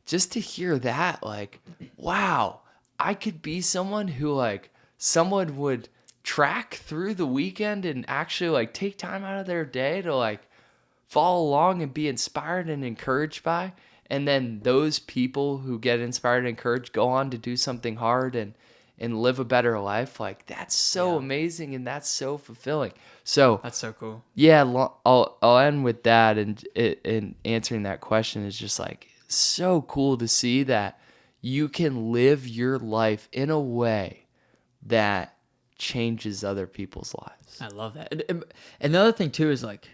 just to hear that, like, wow, I could be someone who, like, someone would track through the weekend and actually like take time out of their day to like follow along and be inspired and encouraged by, and then those people who get inspired and encouraged go on to do something hard and live a better life. Like, that's so amazing, and that's so fulfilling. So that's so cool. Yeah, I'll end with that, and answering that question is just like so cool to see that you can live your life in a way that changes other people's lives. I love that. And the other thing too is like,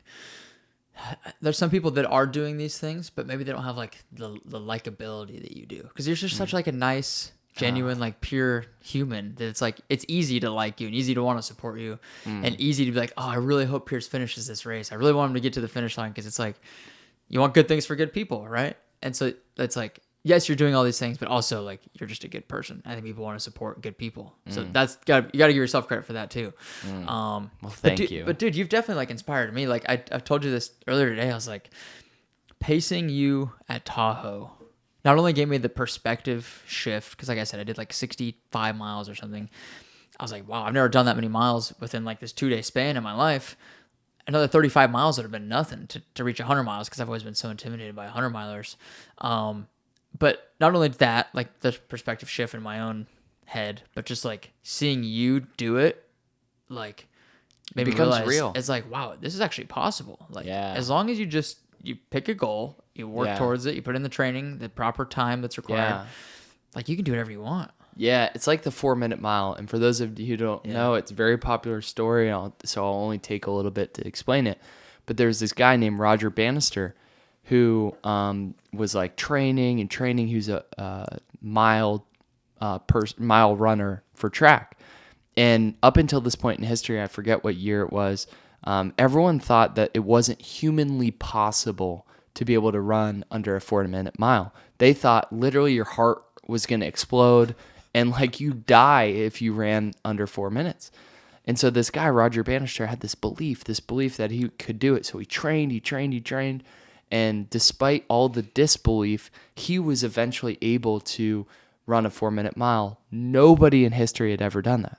there's some people that are doing these things, but maybe they don't have like the likability that you do, because you're just such like a nice, genuine, like pure human that it's like it's easy to like you and easy to want to support you and easy to be like, oh, I really hope Pierce finishes this race. I really want him to get to the finish line, because it's like you want good things for good people, right? And so that's like, yes, you're doing all these things, but also like you're just a good person. I think people want to support good people, so you got to give yourself credit for that too. Well, thank you. But dude, you've definitely like inspired me. Like I've told you this earlier today. I was like, pacing you at Tahoe not only gave me the perspective shift, because like I said, I did like 65 miles or something. I was like, wow, I've never done that many miles within like this 2-day span in my life. Another 35 miles would have been nothing to reach 100 miles, because I've always been so intimidated by 100 milers. But not only that, like the perspective shift in my own head, but just like seeing you do it, like maybe becomes realize real. it's like, wow, this is actually possible. Like as Yeah. long as you pick a goal, you work towards it, you put in the training, the proper time that's required, like you can do whatever you want. Yeah, it's like the 4-minute mile. And for those of you who don't know, it's a very popular story, so I'll only take a little bit to explain it. But there's this guy named Roger Bannister who was like training. He was a mile runner for track. And up until this point in history, I forget what year it was, everyone thought that it wasn't humanly possible to be able to run under a 4-minute mile. They thought literally your heart was going to explode and like you die if you ran under 4 minutes. And so this guy, Roger Bannister, had this belief that he could do it. So he trained. And despite all the disbelief, he was eventually able to run a 4-minute mile. Nobody in history had ever done that.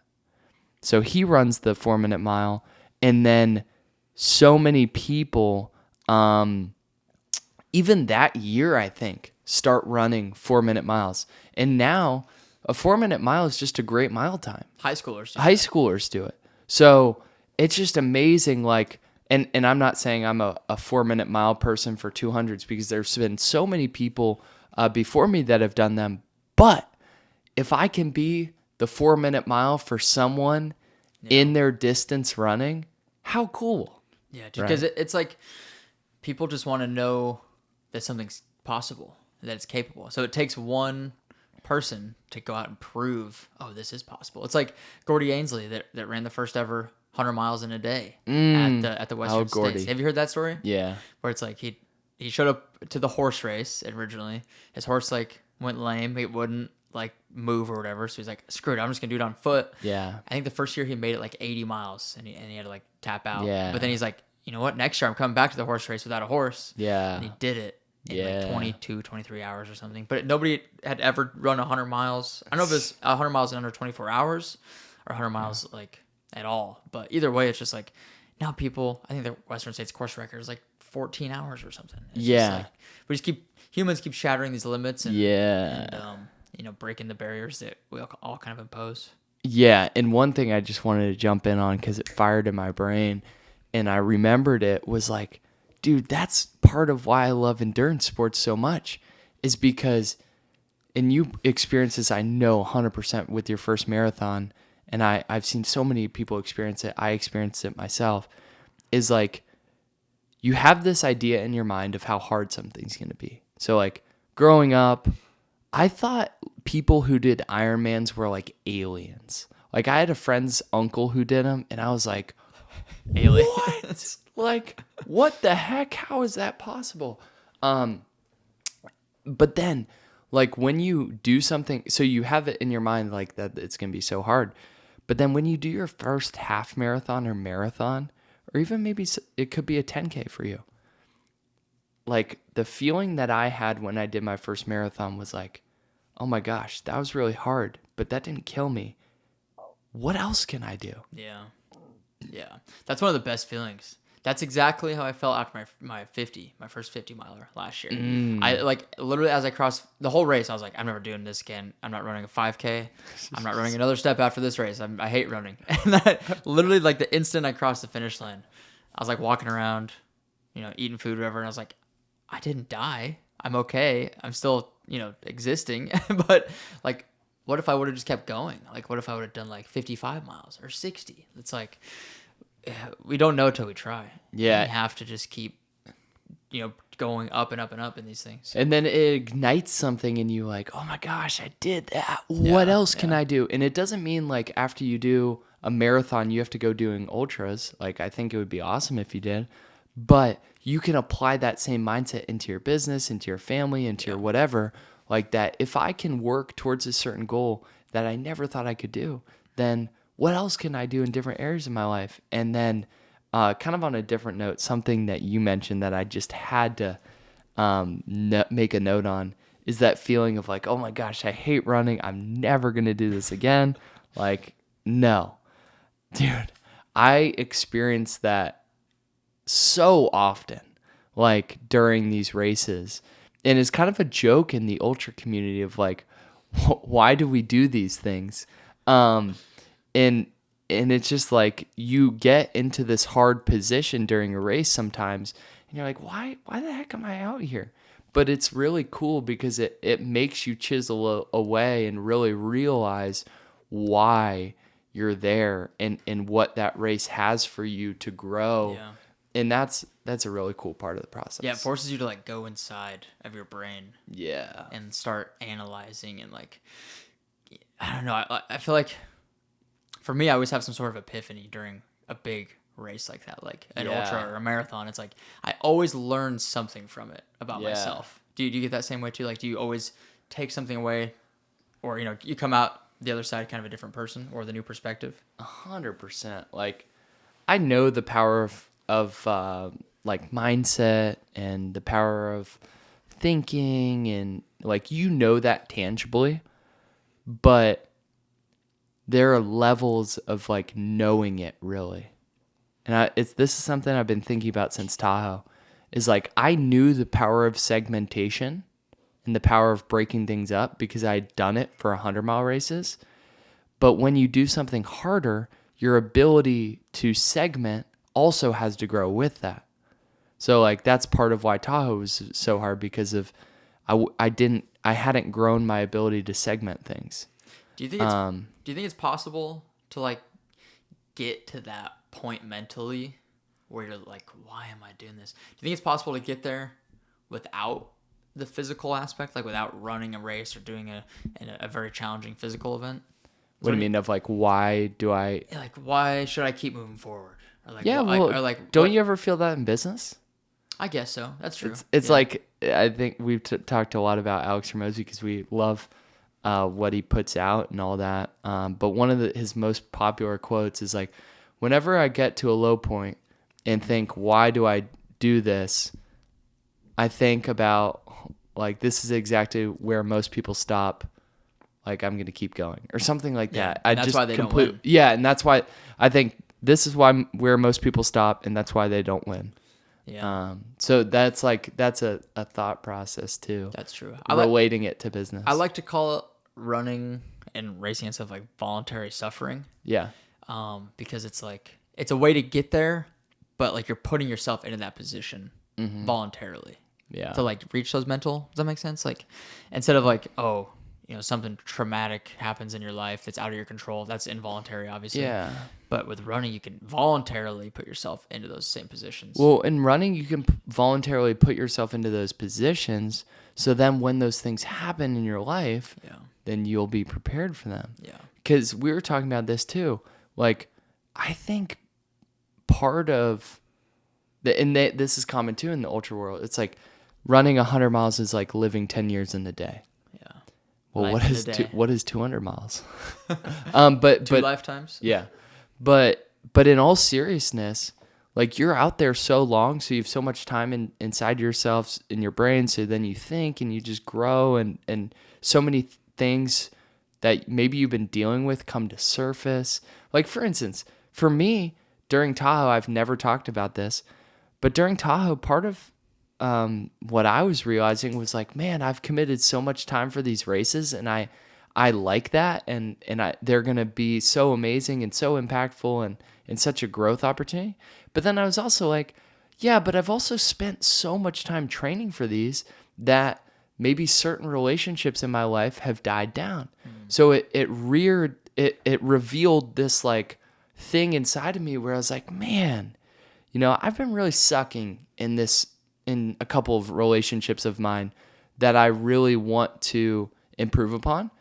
So he runs the 4-minute mile, and then so many people, even that year, I think, start running 4-minute miles. And now a 4-minute mile is just a great mile time. High schoolers do it. So it's just amazing. Like, and I'm not saying I'm a 4-minute mile person for 200s, because there's been so many people before me that have done them. But if I can be the 4-minute mile for someone in their distance running, how cool. Yeah, because it's like people just want to know that something's possible, that it's capable. So it takes one person to go out and prove, oh, this is possible. It's like Gordy Ainsley that ran the first ever 100 miles in a day at the Western States. Have you heard that story? Yeah. Where it's like he showed up to the horse race originally. His horse like went lame. He wouldn't like move or whatever. So he's like, screw it, I'm just gonna do it on foot. Yeah. I think the first year he made it like 80 miles and he had to like tap out. Yeah. But then he's like, you know what? Next year I'm coming back to the horse race without a horse. Yeah. And he did it in like 22, 23 hours or something. But nobody had ever run 100 miles. I don't know if it was 100 miles in under 24 hours or 100 miles like at all. But either way, it's just like now people, I think the Western States course record is like 14 hours or something. It's just like, humans keep shattering these limits and breaking the barriers that we all kind of impose. Yeah, and one thing I just wanted to jump in on because it fired in my brain and I remembered it was like, dude, that's part of why I love endurance sports so much is because, and you experience this, I know 100% with your first marathon, and I've seen so many people experience it, I experienced it myself, is like, you have this idea in your mind of how hard something's going to be. So like growing up, I thought people who did Ironmans were like aliens. Like I had a friend's uncle who did them, and I was like, alien. What? Like, what the heck? How is that possible? But then, like, when you do something, so you have it in your mind like that it's going to be so hard. But then when you do your first half marathon or even maybe it could be a 10K for you. Like, the feeling that I had when I did my first marathon was like, oh my gosh, that was really hard, but that didn't kill me. What else can I do? Yeah. That's one of the best feelings. That's exactly how I felt after my first 50 miler last year. I like literally as I crossed the whole race, I was like, I'm never doing this again. I'm not running a 5K. I'm not running another step after this race. I hate running. And that literally like the instant I crossed the finish line, I was like walking around, eating food, whatever. And I was like, I didn't die. I'm okay. I'm still, existing. But like, what if I would have just kept going? Like, what if I would have done like 55 miles or 60? It's like, we don't know till we try. Yeah. And we have to just keep going up and up and up in these things. And then it ignites something in you like, oh my gosh, I did that. What else can I do? And it doesn't mean like after you do a marathon, you have to go doing ultras. Like I think it would be awesome if you did, but you can apply that same mindset into your business, into your family, into your whatever, like that. If I can work towards a certain goal that I never thought I could do, then what else can I do in different areas of my life? And then kind of on a different note, something that you mentioned that I just had to make a note on is that feeling of like, oh my gosh, I hate running. I'm never going to do this again. Like, no, dude, I experience that so often, like during these races. And it's kind of a joke in the ultra community of like, why do we do these things? And it's just like you get into this hard position during a race sometimes, and you're like, why the heck am I out here? But it's really cool because it makes you chisel away and really realize why you're there and what that race has for you to grow. Yeah. And that's a really cool part of the process. Yeah, it forces you to like go inside of your brain. Yeah. And start analyzing and like, I don't know. I feel like for me, I always have some sort of epiphany during a big race like that, like an ultra or a marathon. It's like I always learn something from it about myself. Do you get that same way too? Like, do you always take something away, or you come out the other side kind of a different person or the new perspective? 100%. Like, I know the power of like mindset and the power of thinking and like that tangibly, but there are levels of like knowing it really. And this is something I've been thinking about since Tahoe, is like I knew the power of segmentation and the power of breaking things up because I'd done it for 100-mile races. But when you do something harder, your ability to segment also has to grow with that. So like that's part of why Tahoe was so hard, because of I hadn't grown my ability to segment things. Do you think it's possible to like get to that point mentally where you're like, why am I doing this? Do you think it's possible to get there without the physical aspect, like without running a race or doing a very challenging physical event? What do you mean of like, why do I... Like, why should I keep moving forward? Or like, yeah, don't you ever feel that in business? I guess so. That's true. It's like, I think we've talked a lot about Alex Hormozi because we love what he puts out and all that. But one of his most popular quotes is like, whenever I get to a low point and think, why do I do this? I think about like, this is exactly where most people stop. Like, I'm going to keep going or something like that. That's why they don't win. Yeah. And that's why I think this is where most people stop, and that's why they don't win. Yeah. So that's a thought process too. That's true. Relating it to business. I like to call it running and racing and stuff like voluntary suffering. Yeah. Because it's like, it's a way to get there, but like you're putting yourself into that position voluntarily. Yeah. To like reach those mental, does that make sense? Like, instead of like, something traumatic happens in your life that's out of your control, that's involuntary, obviously. Yeah. But with running, you can voluntarily put yourself into those same positions. Well, in running, you can voluntarily put yourself into those positions. So then when those things happen in your life, then you'll be prepared for them. Yeah. Because we were talking about this too. Like, I think part of this is common too in the ultra world. It's like running 100 miles is like living 10 years in a day. Yeah. Well, what is 200 miles? But two lifetimes. Yeah. But in all seriousness, like you're out there so long, so you have so much time inside yourself, in your brain, so then you think and you just grow, and so many things that maybe you've been dealing with come to surface. Like, for instance, for me, during Tahoe, I've never talked about this, but during Tahoe, part of what I was realizing was like, man, I've committed so much time for these races, and I like that, and they're going to be so amazing and so impactful and such a growth opportunity. But then I was also like, yeah, but I've also spent so much time training for these that maybe certain relationships in my life have died down. So it revealed this like thing inside of me where I was like, man, I've been really sucking in this in a couple of relationships of mine that I really want to improve upon.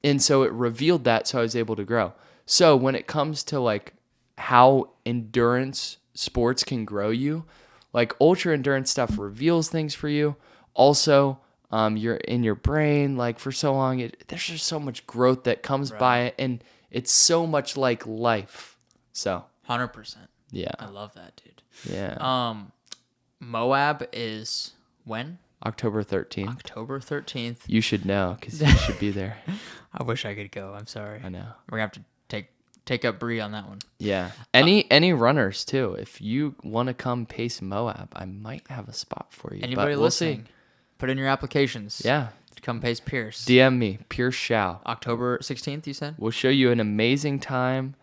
And so it revealed that, so I was able to grow. So when it comes to like how endurance sports can grow you, like ultra endurance stuff reveals things for you. Also, you're in your brain, like for so long, there's just so much growth that comes by it, and it's so much like life. So 100%. Yeah. I love that, dude. Yeah. Moab is when? October 13th. October 13th. You should know because you should be there. I wish I could go. I'm sorry. I know. We're going to have to take up Bree on that one. Yeah. Any runners too. If you want to come pace Moab, I might have a spot for you. Anybody but listening, we'll see. Put in your applications. Yeah. To come pace Pierce. DM me, Pierce Showe. October 16th, you said? We'll show you an amazing time.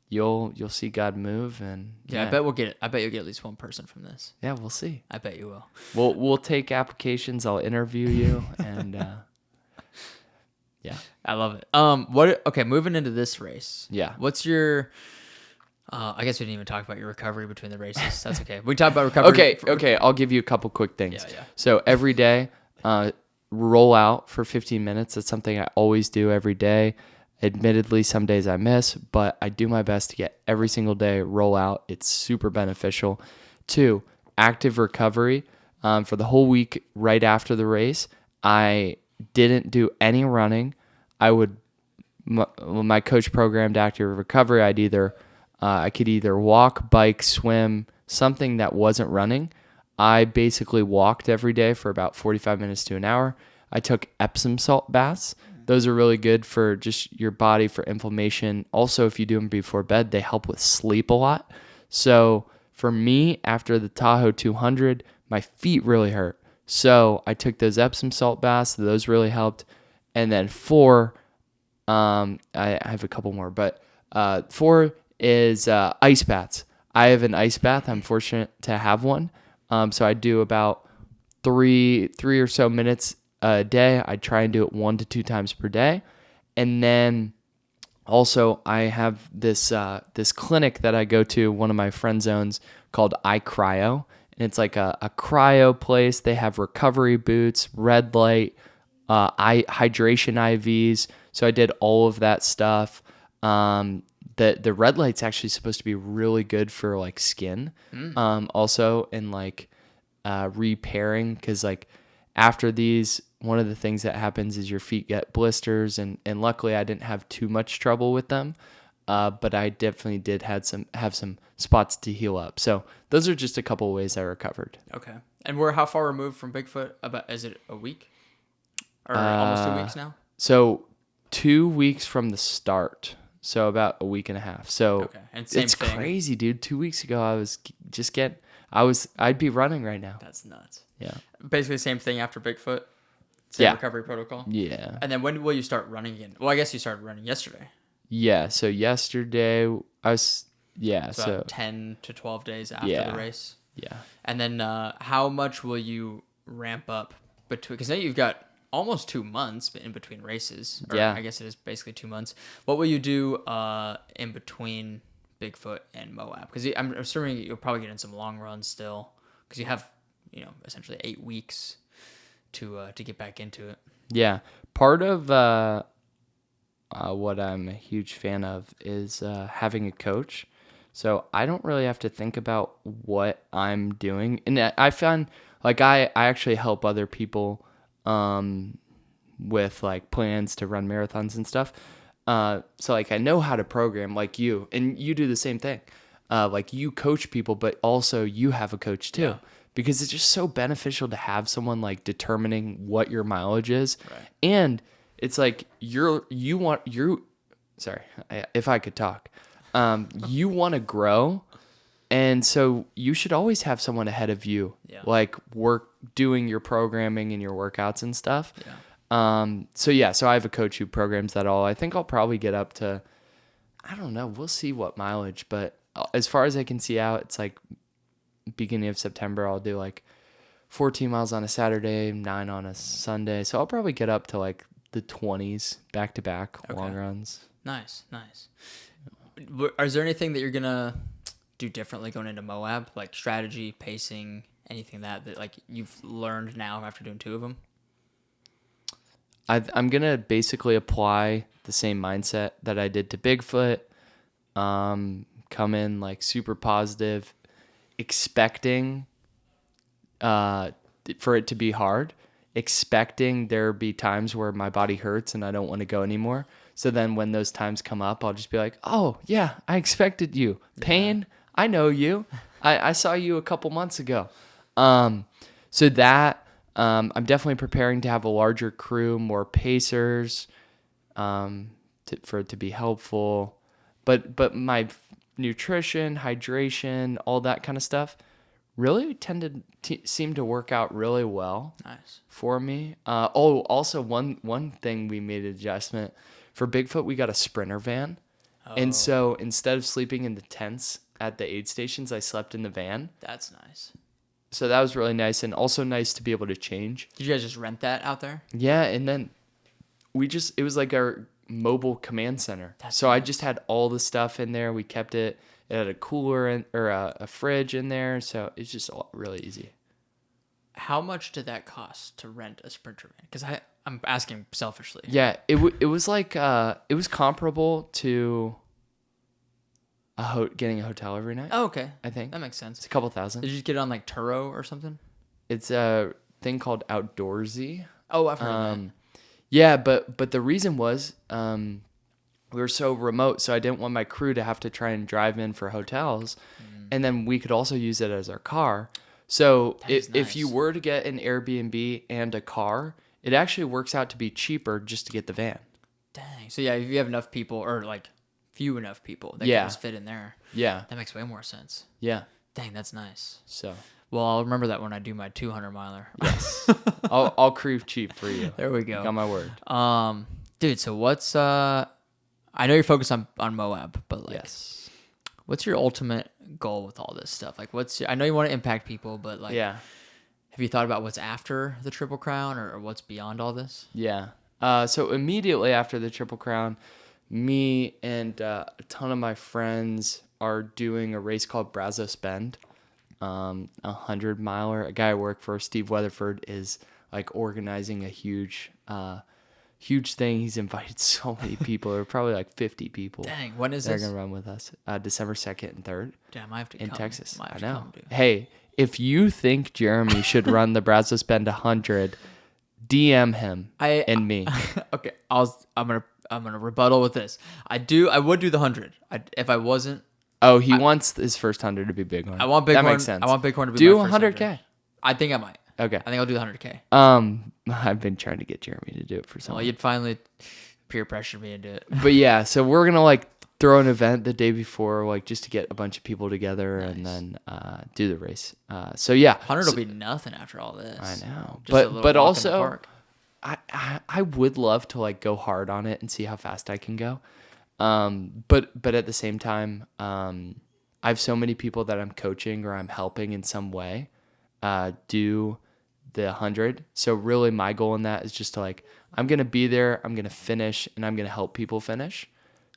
You'll see God move, and yeah, I bet you'll get at least one person from this. Yeah, we'll see. I bet you will. We'll take applications. I'll interview you, and yeah, I love it. Okay, moving into this race. Yeah. What's your? I guess we didn't even talk about your recovery between the races. That's okay. We talked about recovery. Okay. I'll give you a couple quick things. Yeah. So every day, roll out for 15 minutes. That's something I always do every day. Admittedly, some days I miss, but I do my best to get every single day roll out. It's super beneficial. 2, active recovery. For the whole week right after the race, I didn't do any running. My coach programmed active recovery. I could either walk, bike, swim, something that wasn't running. I basically walked every day for about 45 minutes to an hour. I took Epsom salt baths. Those are really good for just your body, for inflammation. Also, if you do them before bed, they help with sleep a lot. So for me, after the Tahoe 200, my feet really hurt. So I took those Epsom salt baths. Those really helped. And then 4, I have a couple more, but 4 is ice baths. I have an ice bath. I'm fortunate to have one. So I do about 3 or so minutes a day. I try and do it 1 to 2 times per day. And then also I have this clinic that I go to, one of my friend zones, called iCryo. And it's like a cryo place. They have recovery boots, red light, hydration IVs. So I did all of that stuff. The red light's actually supposed to be really good for like skin. Also, and like repairing, because like after these, one of the things that happens is your feet get blisters, and luckily I didn't have too much trouble with them, but I definitely did have some spots to heal up. So those are just a couple of ways I recovered. Okay. And how far removed from Bigfoot? Is it a week? Or almost 2 weeks now? So 2 weeks from the start. So about a week and a half. So okay. And same it's thing. Crazy, dude. 2 weeks ago I'd be running right now. That's nuts. Yeah. Basically same thing after Bigfoot. Same recovery protocol. Yeah. And then when will you start running again? Well, I guess you started running yesterday. Yeah. So yesterday So 10 to 12 days after the race. Yeah. And then how much will you ramp up between? Because now you've got almost 2 months in between races. Or I guess it is basically 2 months. What will you do in between Bigfoot and Moab? Because I'm assuming you'll probably get in some long runs still, because you have essentially 8 weeks to get back into it. Yeah. Part of what I'm a huge fan of is having a coach. So I don't really have to think about what I'm doing. And I found like I actually help other people with like plans to run marathons and stuff. So like I know how to program, like you, and you do the same thing. Like you coach people, but also you have a coach too. Yeah. Because it's just so beneficial to have someone like determining what your mileage is. Right. And it's like if I could talk, you want to grow. And so you should always have someone ahead of you, like doing your programming and your workouts and stuff. Yeah. So I have a coach who programs that all. I think I'll probably get up to, I don't know, we'll see what mileage, but as far as I can see out, it's like beginning of September, I'll do like 14 miles on a Saturday, 9 on a Sunday. So I'll probably get up to like the 20s back to back long runs. Nice. Is there anything that you're going to do differently going into Moab? Like strategy, pacing, anything that like you've learned now after doing 2 of them? I'm going to basically apply the same mindset that I did to Bigfoot. Come in like super positive, expecting for it to be hard, expecting there be times where my body hurts and I don't want to go anymore. So then when those times come up, I'll just be like, oh, yeah, I expected you. Pain, I know you. I saw you a couple months ago. So that I'm definitely preparing to have a larger crew, more pacers, for it to be helpful. But my nutrition, hydration, all that kind of stuff really tended to seem to work out really well. Nice. For me. Also one thing we made an adjustment. For Bigfoot, we got a Sprinter van. Oh. And so instead of sleeping in the tents at the aid stations, I slept in the van. That's nice. So that was really nice, and also nice to be able to change. Did you guys just rent that out there? Yeah, and then it was like our mobile command center. So nice. I just had all the stuff in there. We kept it. It had a cooler or a fridge in there, so it's just really easy. How much did that cost to rent a Sprinter van? Because I'm asking selfishly. Yeah, it was like it was comparable to getting a hotel every night. Oh, okay. I think that makes sense. It's a couple thousand. Did you just get it on like Turo or something? It's a thing called Outdoorsy. Oh, I've heard of that. Yeah, but the reason was we were so remote, so I didn't want my crew to have to try and drive in for hotels, and then we could also use it as our car. So if you were to get an Airbnb and a car, it actually works out to be cheaper just to get the van. Dang. So yeah, if you have enough people or like few enough people that can just fit in there. Yeah. That makes way more sense. Yeah. Dang, that's nice. So. Well, I'll remember that when I do my 200 miler. Yes. I'll crew cheap for you. There we go. You got my word. Dude, so what's I know you're focused on Moab, but like what's your ultimate goal with all this stuff? Like I know you want to impact people, but like have you thought about what's after the Triple Crown or what's beyond all this? Yeah. So immediately after the Triple Crown, me and a ton of my friends are doing a race called Brazos Bend, 100 miler. A guy I work for, Steve Weatherford, is like organizing a huge thing. He's invited so many people. There are probably like 50 people. Dang, when is this? They're gonna run with us. December 2nd and 3rd. Damn, I have to in come. Texas. I know. Come, hey, if you think Jeremy should run the Brazos Bend 100, DM him and me. Okay, I'm gonna rebuttal with this. I would do the 100. If I wasn't. Oh, he wants his first 100 to be Bighorn. I want Bighorn. That makes sense. I want Bighorn to be do my first 100K. I think I might. Okay. I think I'll do the 100K. I've been trying to get Jeremy to do it for some. Well, you'd finally peer pressure me into it. But yeah, so we're gonna like throw an event the day before, like just to get a bunch of people together, and then do the race. So yeah, 100 will be nothing after all this. I know, just but also, I would love to like go hard on it and see how fast I can go. But at the same time, I have so many people that I'm coaching or I'm helping in some way do the 100. So really my goal in that is just to like, I'm going to be there, I'm going to finish, and I'm going to help people finish.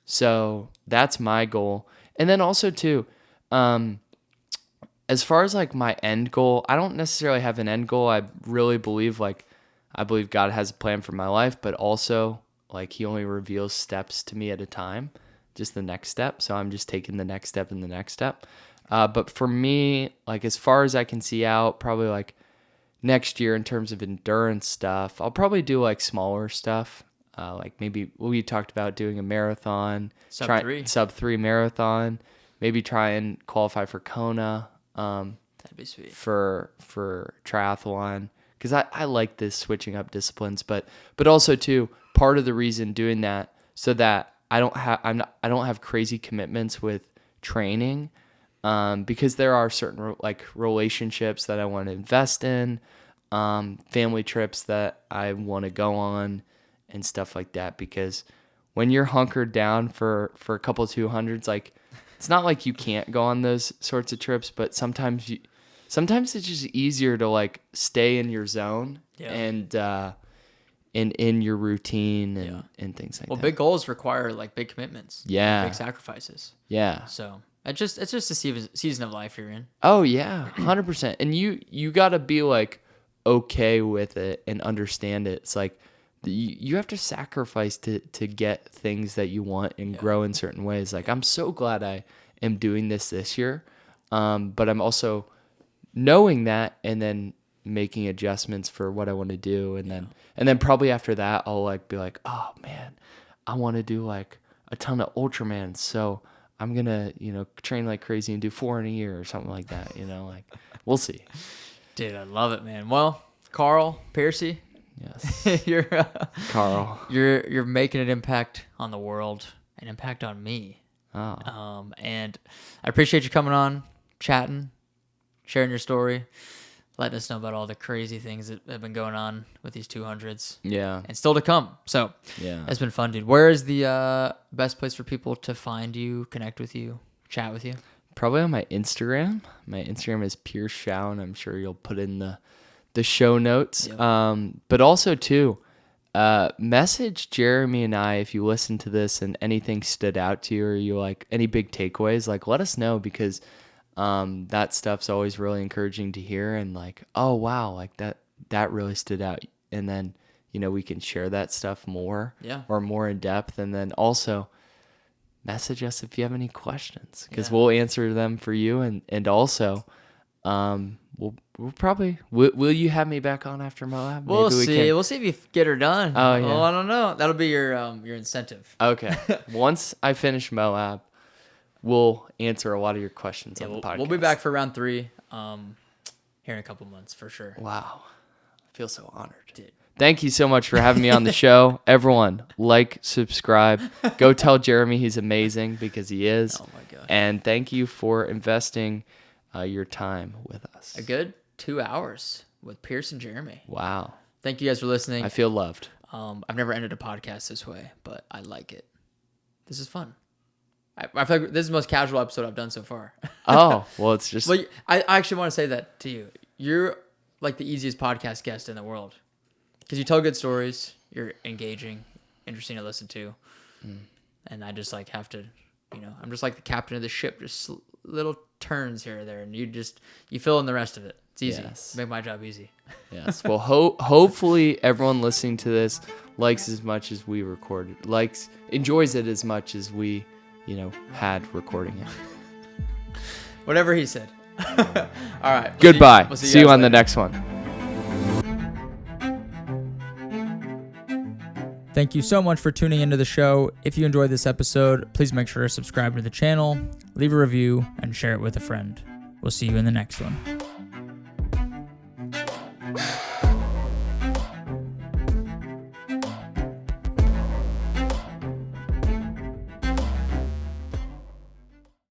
So that's my goal. And then also too, as far as like my end goal, I don't necessarily have an end goal. I really believe God has a plan for my life, but also like he only reveals steps to me at a time, just the next step. So I'm just taking the next step and the next step. But for me, like as far as I can see out, probably like next year in terms of endurance stuff, I'll probably do like smaller stuff. Like maybe we talked about doing a marathon, sub 3 marathon, maybe try and qualify for Kona. That'd be sweet for triathlon. Cause I like this switching up disciplines, but also too, part of the reason doing that so that I don't have crazy commitments with training, because there are certain like relationships that I want to invest in, family trips that I want to go on and stuff like that. Because when you're hunkered down for a couple of 200s, like it's not like you can't go on those sorts of trips, but sometimes it's just easier to like stay in your zone and in your routine and things like that. Well, big goals require like big commitments. Yeah. Big sacrifices. Yeah. So It's just a season of life you're in. Oh yeah, 100%. And you gotta be like okay with it and understand it. It's like you have to sacrifice to get things that you want and grow in certain ways. Like I'm so glad I am doing this year, but I'm also knowing that and then making adjustments for what I want to do, and then probably after that I'll like be like, oh man, I want to do like a ton of Ultraman, so I'm gonna train like crazy and do 4 in a year or something like that. Like we'll see. Dude, I love it, man. Well, Carl Piercy, yes, Carl, you're making an impact on the world, an impact on me. Oh. And I appreciate you coming on, chatting, sharing your story, letting us know about all the crazy things that have been going on with these 200s. Yeah. And still to come. So yeah, it's been fun, dude. Where is the best place for people to find you, connect with you, chat with you? Probably on my Instagram. My Instagram is Pierce Showe, and I'm sure you'll put in the show notes. Yep. But also too, message Jeremy and I if you listen to this and anything stood out to you or you like any big takeaways. Like let us know, because that stuff's always really encouraging to hear, and like, oh wow, like that really stood out, and then we can share that stuff more, or more in depth, and then also message us if you have any questions, because we'll answer them for you, and also we'll probably will you have me back on after Moab? We'll see. We'll see if you get her done. Oh yeah. Well, I don't know. That'll be your incentive. Okay. Once I finish Moab, we'll answer a lot of your questions on the podcast. We'll be back for round 3 here in a couple months for sure. Wow. I feel so honored. Dude. Thank you so much for having me on the show. Everyone, like, subscribe. Go tell Jeremy he's amazing, because he is. Oh, my gosh. And thank you for investing your time with us. A good 2 hours with Pierce and Jeremy. Wow. Thank you guys for listening. I feel loved. I've never ended a podcast this way, but I like it. This is fun. I feel like this is the most casual episode I've done so far. Oh, well, it's just... Well, I actually want to say that to you. You're like the easiest podcast guest in the world, because you tell good stories. You're engaging, interesting to listen to. And I just like have to, I'm just like the captain of the ship, just little turns here or there, and you fill in the rest of it. It's easy. Yes. Make my job easy. Yes. Well, hopefully everyone listening to this likes as much as we recorded, enjoys it as much as we had recording it. Whatever he said. All right. Goodbye. We'll see you on later. the next one. Thank you so much for tuning into the show. If you enjoyed this episode, please make sure to subscribe to the channel, leave a review, and share it with a friend. We'll see you in the next one.